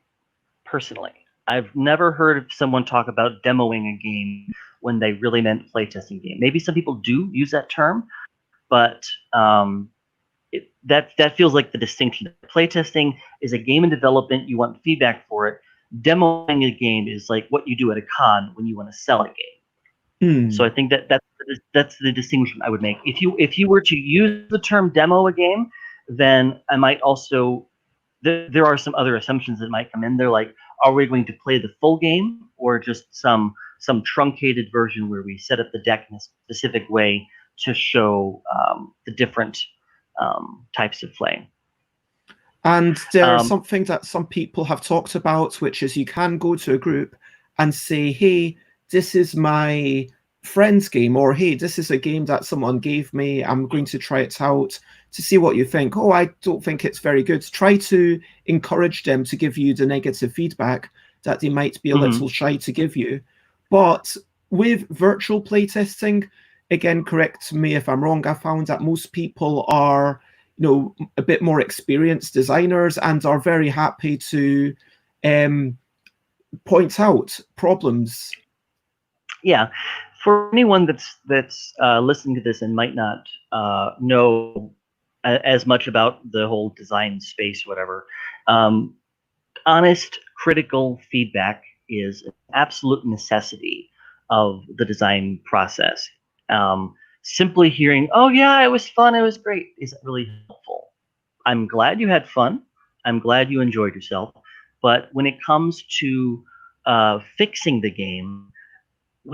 personally, I've never heard of someone talk about demoing a game when they really meant playtesting game. Maybe some people do use that term, but that feels like the distinction. Playtesting is a game in development. You want feedback for it. Demoing a game is like what you do at a con when you want to sell a game. So I think that's the distinction I would make. If you were to use the term demo a game, then I might also there are some other assumptions that might come in there, like, are we going to play the full game or just some truncated version where we set up the deck in a specific way to show the different types of play. And there's something that some people have talked about, which is you can go to a group and say, hey, this is my friend's game, or hey, this is a game that someone gave me. I'm going to try it out to see what you think. Oh, I don't think it's very good. Try to encourage them to give you the negative feedback that they might be a little shy to give you. But with virtual playtesting, again, correct me if I'm wrong, I found that most people are, you know, a bit more experienced designers and are very happy to point out problems. Yeah, for anyone that's listening to this and might not know as much about the whole design space, whatever, honest, critical feedback is an absolute necessity of the design process. Simply hearing, "Oh yeah, it was fun, it was great," isn't really helpful. I'm glad you had fun. I'm glad you enjoyed yourself. But when it comes to fixing the game,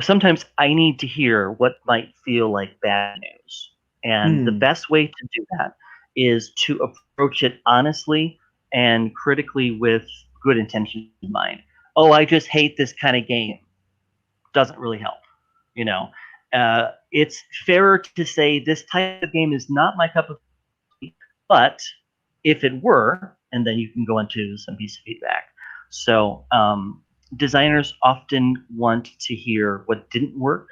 sometimes I need to hear what might feel like bad news. And the best way to do that is to approach it honestly and critically with good intentions in mind. Oh, I just hate this kind of game. Doesn't really help. You know, it's fairer to say this type of game is not my cup of tea, but if it were, and then you can go into some piece of feedback. So designers often want to hear what didn't work.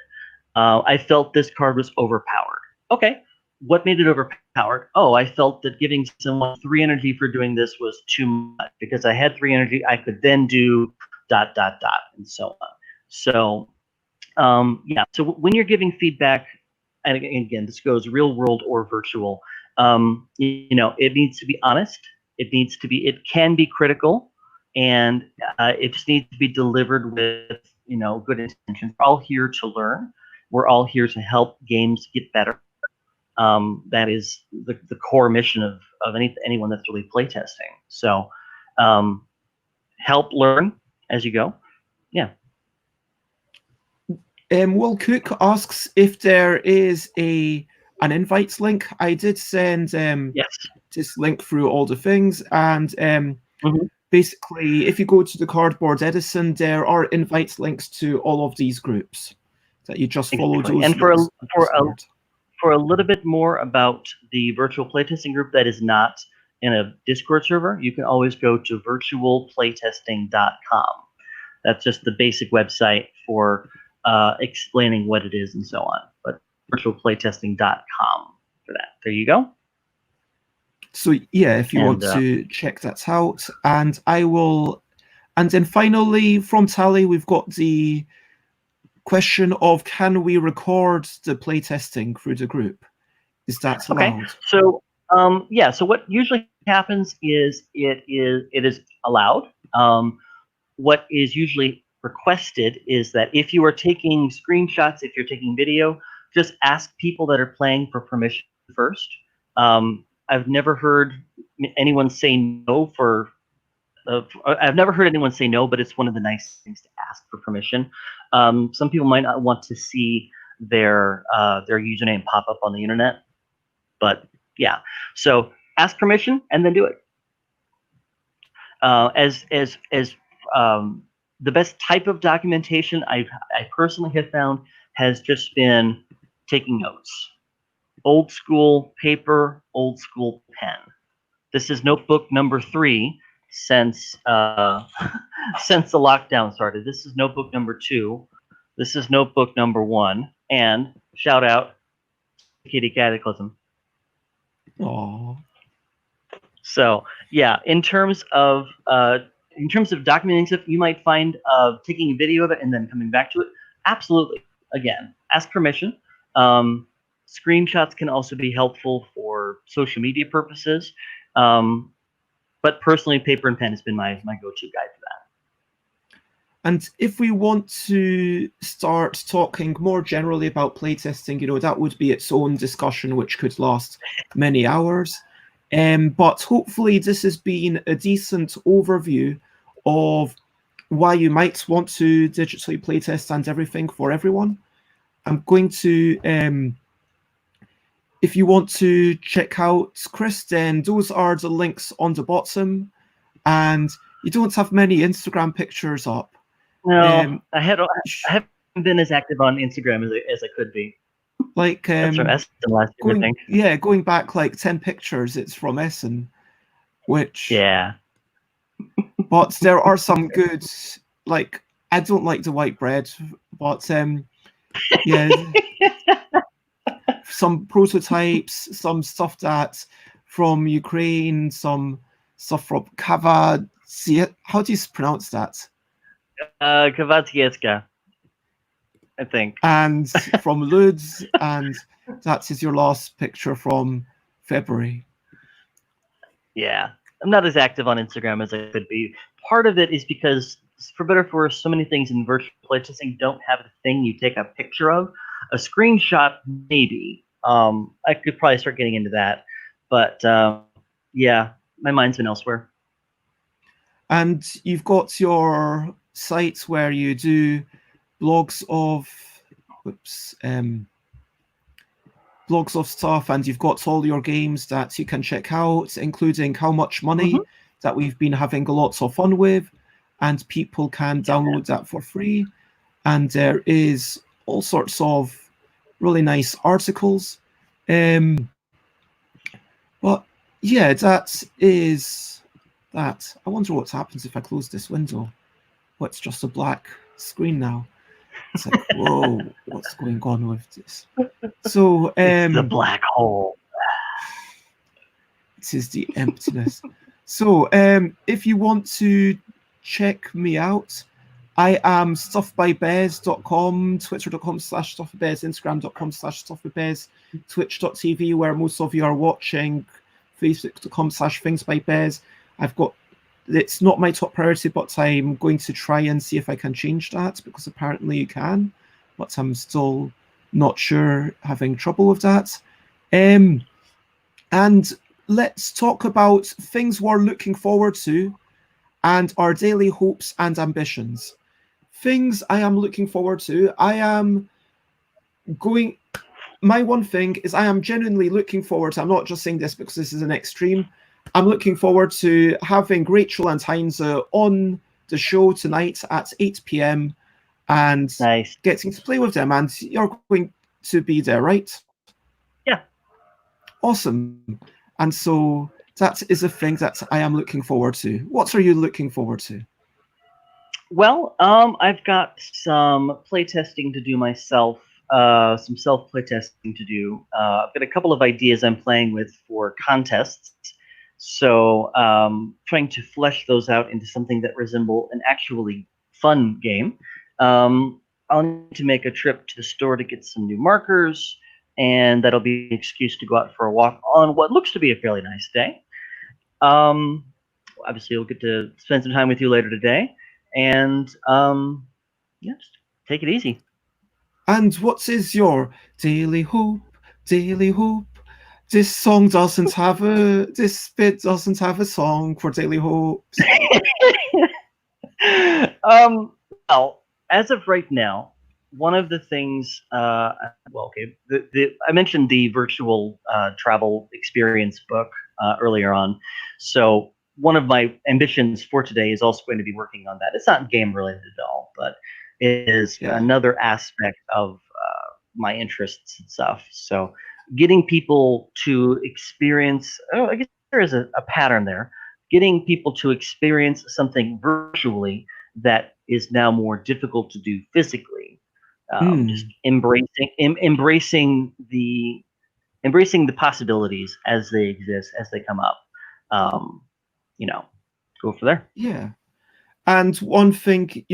I felt this card was overpowered. Okay, what made it overpowered? Oh, I felt that giving someone 3 energy for doing this was too much. Because I had 3 energy, I could then do ... and so on. So yeah, so when you're giving feedback, and again, this goes real world or virtual, you know, it needs to be honest. It can be critical, and it just needs to be delivered with, you know, good intentions. We're all here to learn. We're all here to help games get better. That is the core mission of anyone that's really playtesting. So help learn as you go. Yeah. Will Cook asks if there is an invites link. I did send Yes. this link through all the things, and basically, if you go to the Cardboard Edison, there are invites links to all of these groups that you just follow. Those and for a little bit more about the virtual playtesting group that is not in a Discord server, you can always go to virtualplaytesting.com. That's just the basic website for explaining what it is and so on. But virtualplaytesting.com for that. There you go. So yeah, if you want to check that out, and I will. And then finally, from Tally, we've got the question of, can we record the playtesting through the group? Is that allowed? Okay. So yeah. So what usually happens is it is allowed. What is usually requested is that if you are taking screenshots, if you're taking video, just ask people that are playing for permission first. I've never heard anyone say no for. I've never heard anyone say no, but it's one of the nice things to ask for permission. Some people might not want to see their username pop up on the internet, but yeah. So ask permission and then do it. As the best type of documentation I personally have found has just been taking notes. Old school paper, old school pen. This is notebook number 3 since since the lockdown started. This is notebook number 2. This is notebook number 1. And shout out Kitty Cataclysm. Aww. So yeah, in terms of documenting stuff, you might find taking a video of it and then coming back to it. Absolutely. Again, ask permission. Screenshots can also be helpful for social media purposes. But personally, paper and pen has been my go-to guide for that. And if we want to start talking more generally about playtesting, you know, that would be its own discussion, which could last many hours. But hopefully this has been a decent overview of why you might want to digitally playtest and everything for everyone. I'm going to, if you want to check out Chris, then those are the links on the bottom. And you don't have many Instagram pictures up. No, I haven't been as active on Instagram as I could be. Like That's from Essen last year, I think. Yeah, going back like 10 pictures, it's from Essen, which yeah. But there are some good, like, I don't like the white bread, but yeah, some prototypes, some stuff that from Ukraine, some stuff from Kava. How do you pronounce that? Kavatsievska, I think. And from Luds, and that is your last picture from February. Yeah, I'm not as active on Instagram as I could be. Part of it is because, for better or for worse, so many things in virtual playtesting don't have the thing you take a picture of. A screenshot, maybe. I could probably start getting into that. But, yeah, my mind's been elsewhere. And you've got your site where you do blogs of, blogs of stuff, and you've got all your games that you can check out, including How Much Money that we've been having lots of fun with, and people can download that for free. And there is all sorts of really nice articles. But yeah, that is that. I wonder what happens if I close this window. Well, it's just a black screen now. It's like, whoa, what's going on with this? So it's the black hole. It is the emptiness. So if you want to check me out, I am stuffbybez.com, twitter.com/stuffbybez, instagram.com/stuffbybez, twitch.tv where most of you are watching, facebook.com/thingsbybez. I've got, it's not my top priority, but I'm going to try and see if I can change that, because apparently you can, but I'm still not sure, having trouble with that. And let's talk about things we're looking forward to and our daily hopes and ambitions. Things I am looking forward to. My one thing is I am genuinely looking forward to, I'm not just saying this because this is an extreme, I'm looking forward to having Rachel and Heinze on the show tonight at 8 p.m. and getting to play with them. And you're going to be there, right? Yeah. Awesome. And so that is a thing that I am looking forward to. What are you looking forward to? Well, I've got some playtesting to do myself, some self-playtesting to do. I've got a couple of ideas I'm playing with for contests. So trying to flesh those out into something that resemble an actually fun game. I'll need to make a trip to the store to get some new markers, and that'll be an excuse to go out for a walk on what looks to be a fairly nice day. Obviously, I'll get to spend some time with you later today, and yeah, just take it easy. And what is your daily hope? Daily hope. This song doesn't have this bit doesn't have a song for daily hopes. Well, as of right now, one of the things, I mentioned the virtual travel experience book earlier on. So one of my ambitions for today is also going to be working on that. It's not game related at all, but it is another aspect of my interests and stuff. So getting people to experience, I guess there is a pattern there, getting people to experience something virtually that is now more difficult to do physically. Just embracing the possibilities as they exist, as they come up. Go for there. Yeah. And one thing,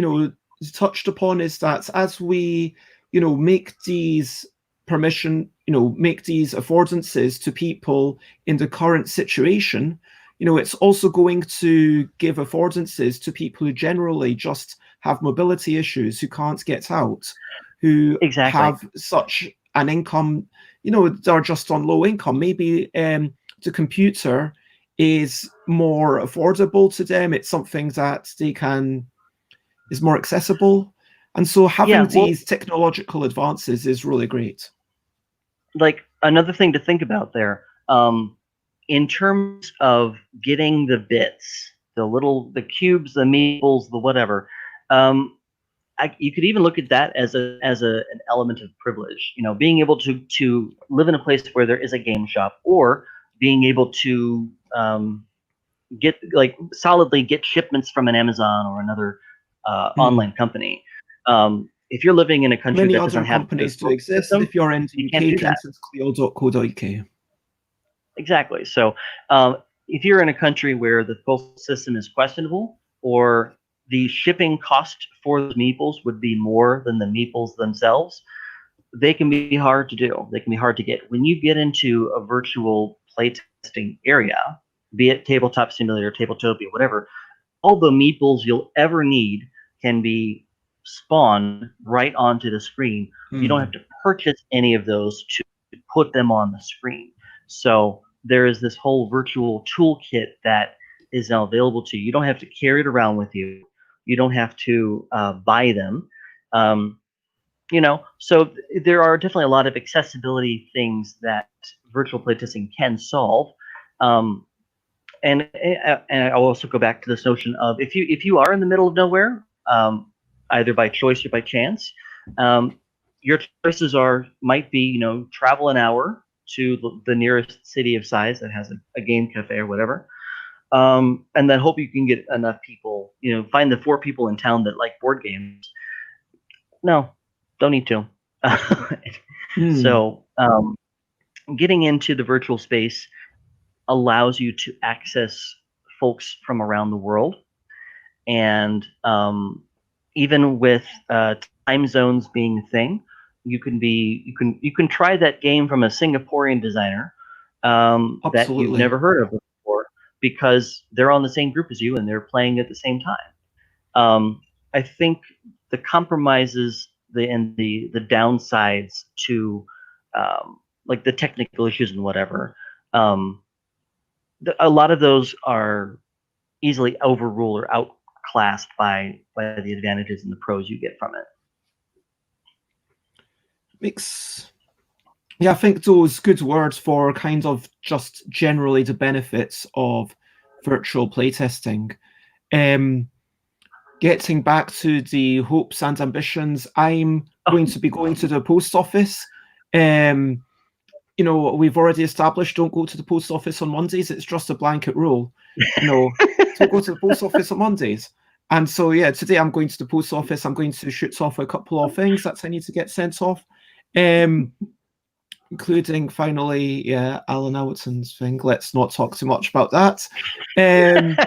touched upon is that as we, make these make these affordances to people in the current situation, it's also going to give affordances to people who generally just have mobility issues, who can't get out, who have such an income, they're just on low income. Maybe the computer is more affordable to them. It's something that is more accessible. And so having these technological advances is really great. Like another thing to think about there, in terms of getting the bits, the cubes, the meeples, the whatever, you could even look at that as an element of privilege. Being able to live in a place where there is a game shop, or being able to solidly get shipments from an Amazon or another online company. If you're living in a country that doesn't have companies do exist. System, if you're in the UK, for instance, Clio.co.uk. Exactly. So if you're in a country where the postal system is questionable, or the shipping cost for the meeples would be more than the meeples themselves, they can be hard to do. They can be hard to get. When you get into a virtual playtesting area, be it Tabletop Simulator, Tabletopia, whatever, all the meeples you'll ever need can be spawned right onto the screen. You don't have to purchase any of those to put them on the screen. So there is this whole virtual toolkit that is now available to you. You don't have to carry it around with you. You don't have to buy them. So there are definitely a lot of accessibility things that virtual playtesting can solve. And I'll also go back to this notion of if you are in the middle of nowhere, either by choice or by chance, your choices might be travel an hour to the nearest city of size that has a game cafe or whatever, and then hope you can get enough people. Find the 4 people in town that like board games. No, don't need to. So getting into the virtual space allows you to access folks from around the world, and even with time zones being a thing, you can try that game from a Singaporean designer that you've never heard of before, because they're on the same group as you and they're playing at the same time. I think the compromises and the downsides to like the technical issues and whatever, a lot of those are easily overruled or outclassed by the advantages and the pros you get from it. I think those good words for kind of just generally the benefits of virtual playtesting. Getting back to the hopes and ambitions, I'm going to be going to the post office. We've already established don't go to the post office on Mondays. It's just a blanket rule. Don't go to the post office on Mondays. And so, today I'm going to the post office. I'm going to shoot off a couple of things that I need to get sent off, including finally, Alan Albertson's thing. Let's not talk too much about that. And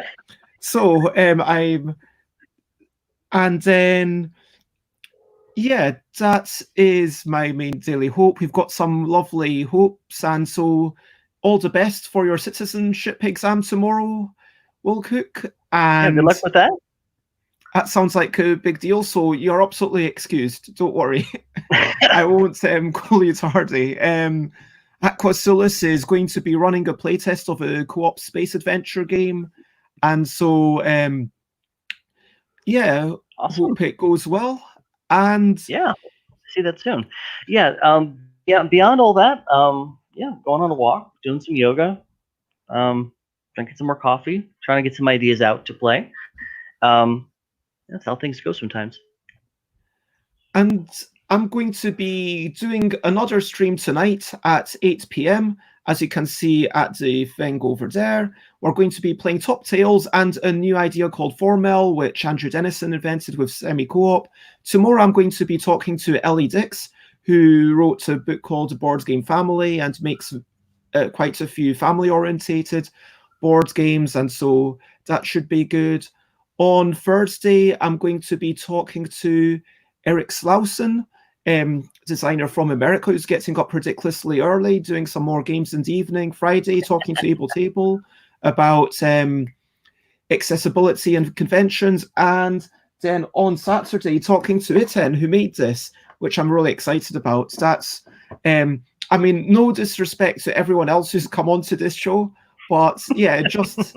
then, that is my main daily hope. We've got some lovely hopes, and so all the best for your citizenship exam tomorrow, Will Cook. And good luck with that. That sounds like a big deal, so you're absolutely excused. Don't worry. I won't call you tardy. Aquasulus is going to be running a playtest of a co-op space adventure game, and so awesome. Hope it goes well. And see that soon. Beyond all that, going on a walk, doing some yoga, drinking some more coffee, trying to get some ideas out to play. That's how things go sometimes. And I'm going to be doing another stream tonight at 8 p.m. As you can see at the thing over there, we're going to be playing Top Tales and a new idea called Formel, which Andrew Dennison invented with semi-co-op. Tomorrow I'm going to be talking to Ellie Dix, who wrote a book called Board Game Family and makes quite a few family-orientated board games, and so that should be good. On Thursday, I'm going to be talking to Eric Slauson, designer from America, who's getting up ridiculously early, doing some more games in the evening. Friday, talking to Able Table about accessibility and conventions. And then on Saturday, talking to Iten, who made this, which I'm really excited about. That's, I mean, no disrespect to everyone else who's come onto this show, but yeah, just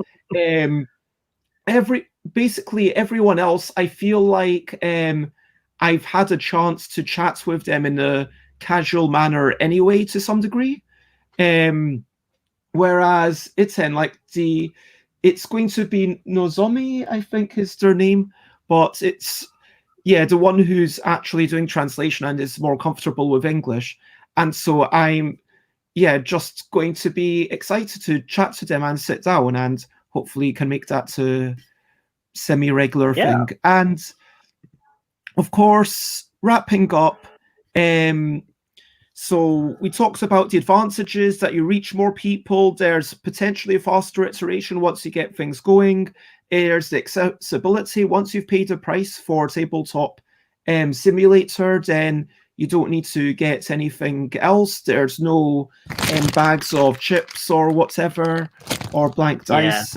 basically everyone else, I feel like I've had a chance to chat with them in a casual manner anyway, to some degree. Whereas it's going to be Nozomi, I think is their name, but it's, yeah, the one who's actually doing translation and is more comfortable with English. And so I'm, yeah, just going to be excited to chat to them and sit down, and hopefully can make that a semi-regular thing. And of course, wrapping up, so we talked about the advantages that you reach more people. There's potentially a faster iteration once you get things going. There's the accessibility. Once you've paid a price for Tabletop Simulator, then you don't need to get anything else. There's no bags of chips or whatever, or blank dice.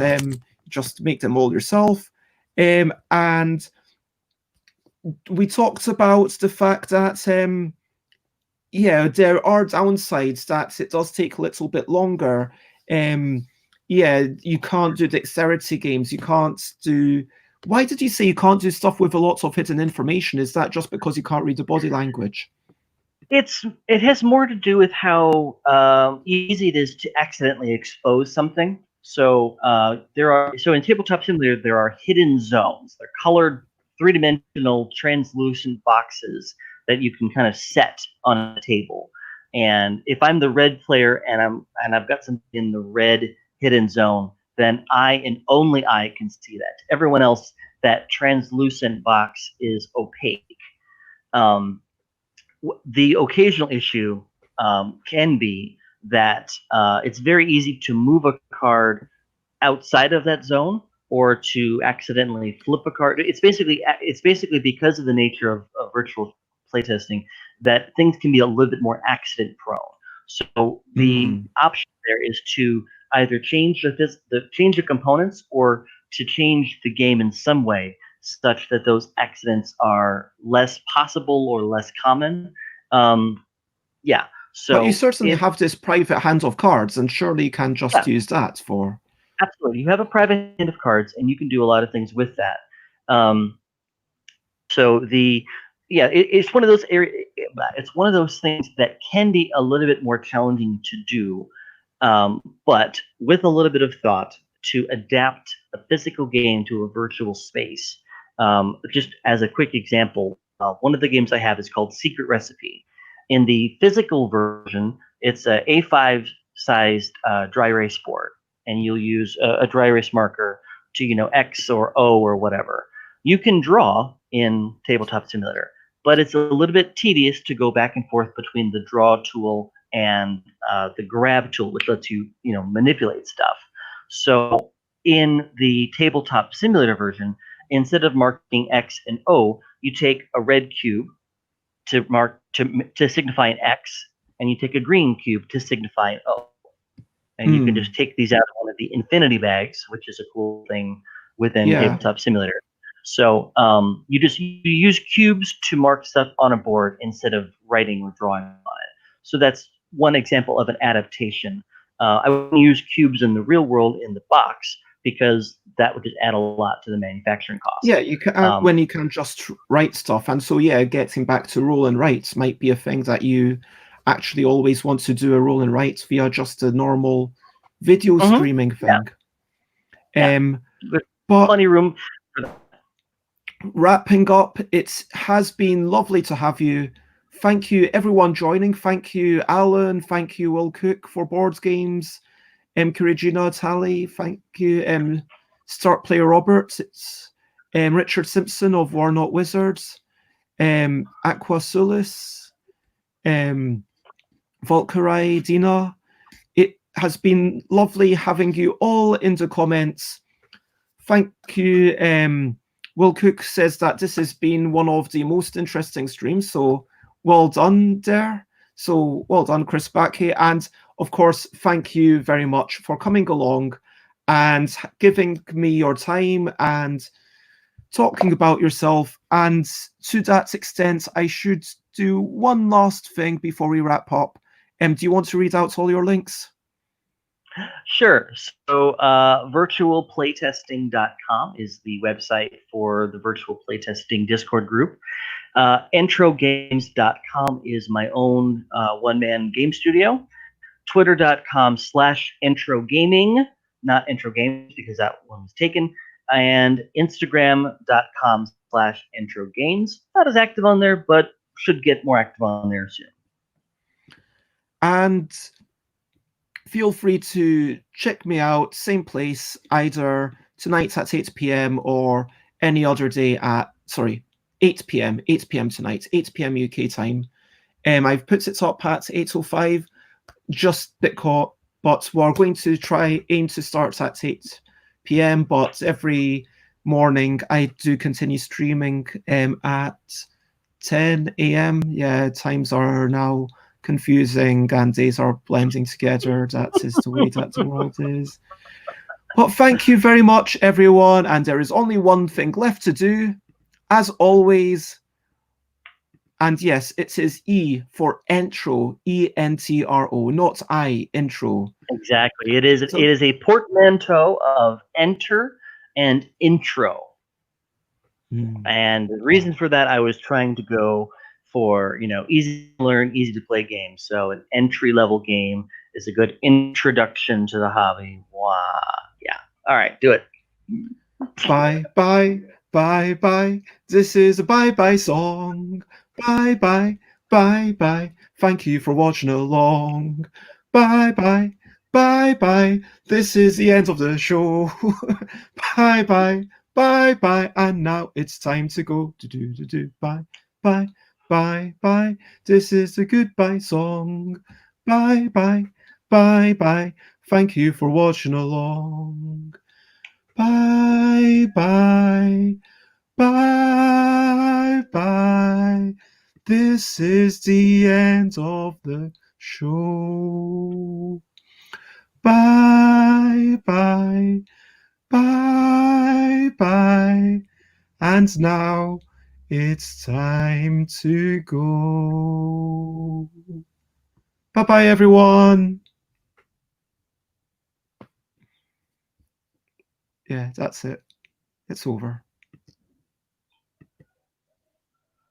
Just make them all yourself. And we talked about the fact that, yeah, there are downsides, that it does take a little bit longer. Yeah, you can't do dexterity games. You can't do... Why did you say you can't do stuff with a lot of hidden information? Is that just because you can't read the body language? It has more to do with how easy it is to accidentally expose something. So in Tabletop Simulator there are hidden zones. They're colored, three-dimensional, translucent boxes that you can kind of set on a table. And if I'm the red player and I've got something in the red hidden zone, then I and only I can see that. To everyone else, that translucent box is opaque. The occasional issue can be that it's very easy to move a card outside of that zone, or to accidentally flip a card. It's basically because of the nature of virtual playtesting that things can be a little bit more accident prone. So the option there is to either change the components, or to change the game in some way such that those accidents are less possible or less common. Yeah. So but you certainly have this private hand of cards, and surely you can just use that for... Absolutely. You have a private hand of cards, and you can do a lot of things with that. It's one of those it's one of those things that can be a little bit more challenging to do, but with a little bit of thought to adapt a physical game to a virtual space. Just as a quick example, one of the games I have is called Secret Recipe. In the physical version, it's a A5 sized dry erase board, and you'll use a dry erase marker to X or O or whatever. You can draw in Tabletop Simulator, but it's a little bit tedious to go back and forth between the draw tool and the grab tool, which lets you manipulate stuff. So in the Tabletop Simulator version, instead of marking X and O, you take a red cube to signify an X, and you take a green cube to signify an O. And you can just take these out of one of the infinity bags, which is a cool thing within Tabletop Simulator. So you use cubes to mark stuff on a board instead of writing or drawing on it. So that's one example of an adaptation. I wouldn't use cubes in the real world in the box, because that would just add a lot to the manufacturing cost. Yeah, you can when you can just write stuff. And so, yeah, getting back to roll and write might be a thing that you actually always want to do, a roll and write via just a normal video streaming thing. Yeah. There's But plenty of room for that. wrapping up, it has been lovely to have you. Thank you, everyone joining. Thank you, Alan. Thank you, Will Cook for Board Games. Corregina Tally. Thank you, Start Player Roberts. It's Richard Simpson of War Not Wizards. Aqua Sulis. Volkarai, Dina. It has been lovely having you all in the comments. Thank you. Will Cook says that this has been one of the most interesting streams, so well done there. So well done, Chris Backe. And of course, thank you very much for coming along and giving me your time and talking about yourself. And to that extent, I should do one last thing before we wrap up. Do you want to read out all your links? Sure. So virtualplaytesting.com is the website for the Virtual Playtesting Discord group. Introgames.com is my own one-man game studio. Twitter.com/introgaming, not introgames because that one was taken. And Instagram.com/introgames. Not as active on there, but should get more active on there soon. And feel free to check me out, same place, either tonight at 8 p.m. or any other day at, 8 p.m. 8 p.m. tonight, 8 p.m. UK time. I've put it up at 8:05, just because, but we're going to aim to start at 8 p.m. But every morning I do continue streaming at 10 a.m. Yeah, times are now confusing and days are blending together. That is the way that the world is. But thank you very much, everyone. And there is only one thing left to do, as always. And yes, it is E for intro, E-N-T-R-O, not I, intro. Exactly. It is a portmanteau of enter and intro. And the reason for that, I was trying to go for, easy to learn, easy to play games. So an entry-level game is a good introduction to the hobby. Wow. Yeah. All right, do it. Bye, bye, bye, bye. This is a bye-bye song. Bye, bye, bye, bye. Thank you for watching along. Bye, bye, bye, bye. This is the end of the show. Bye, bye, bye, bye. And now it's time to go. Bye, bye, bye, bye. This is the goodbye song. Bye, bye, bye, bye. Thank you for watching along. Bye, bye, bye, bye. This is the end of the show. Bye, bye, bye, bye. And now it's time to go. Bye-bye, everyone. Yeah, that's it. It's over.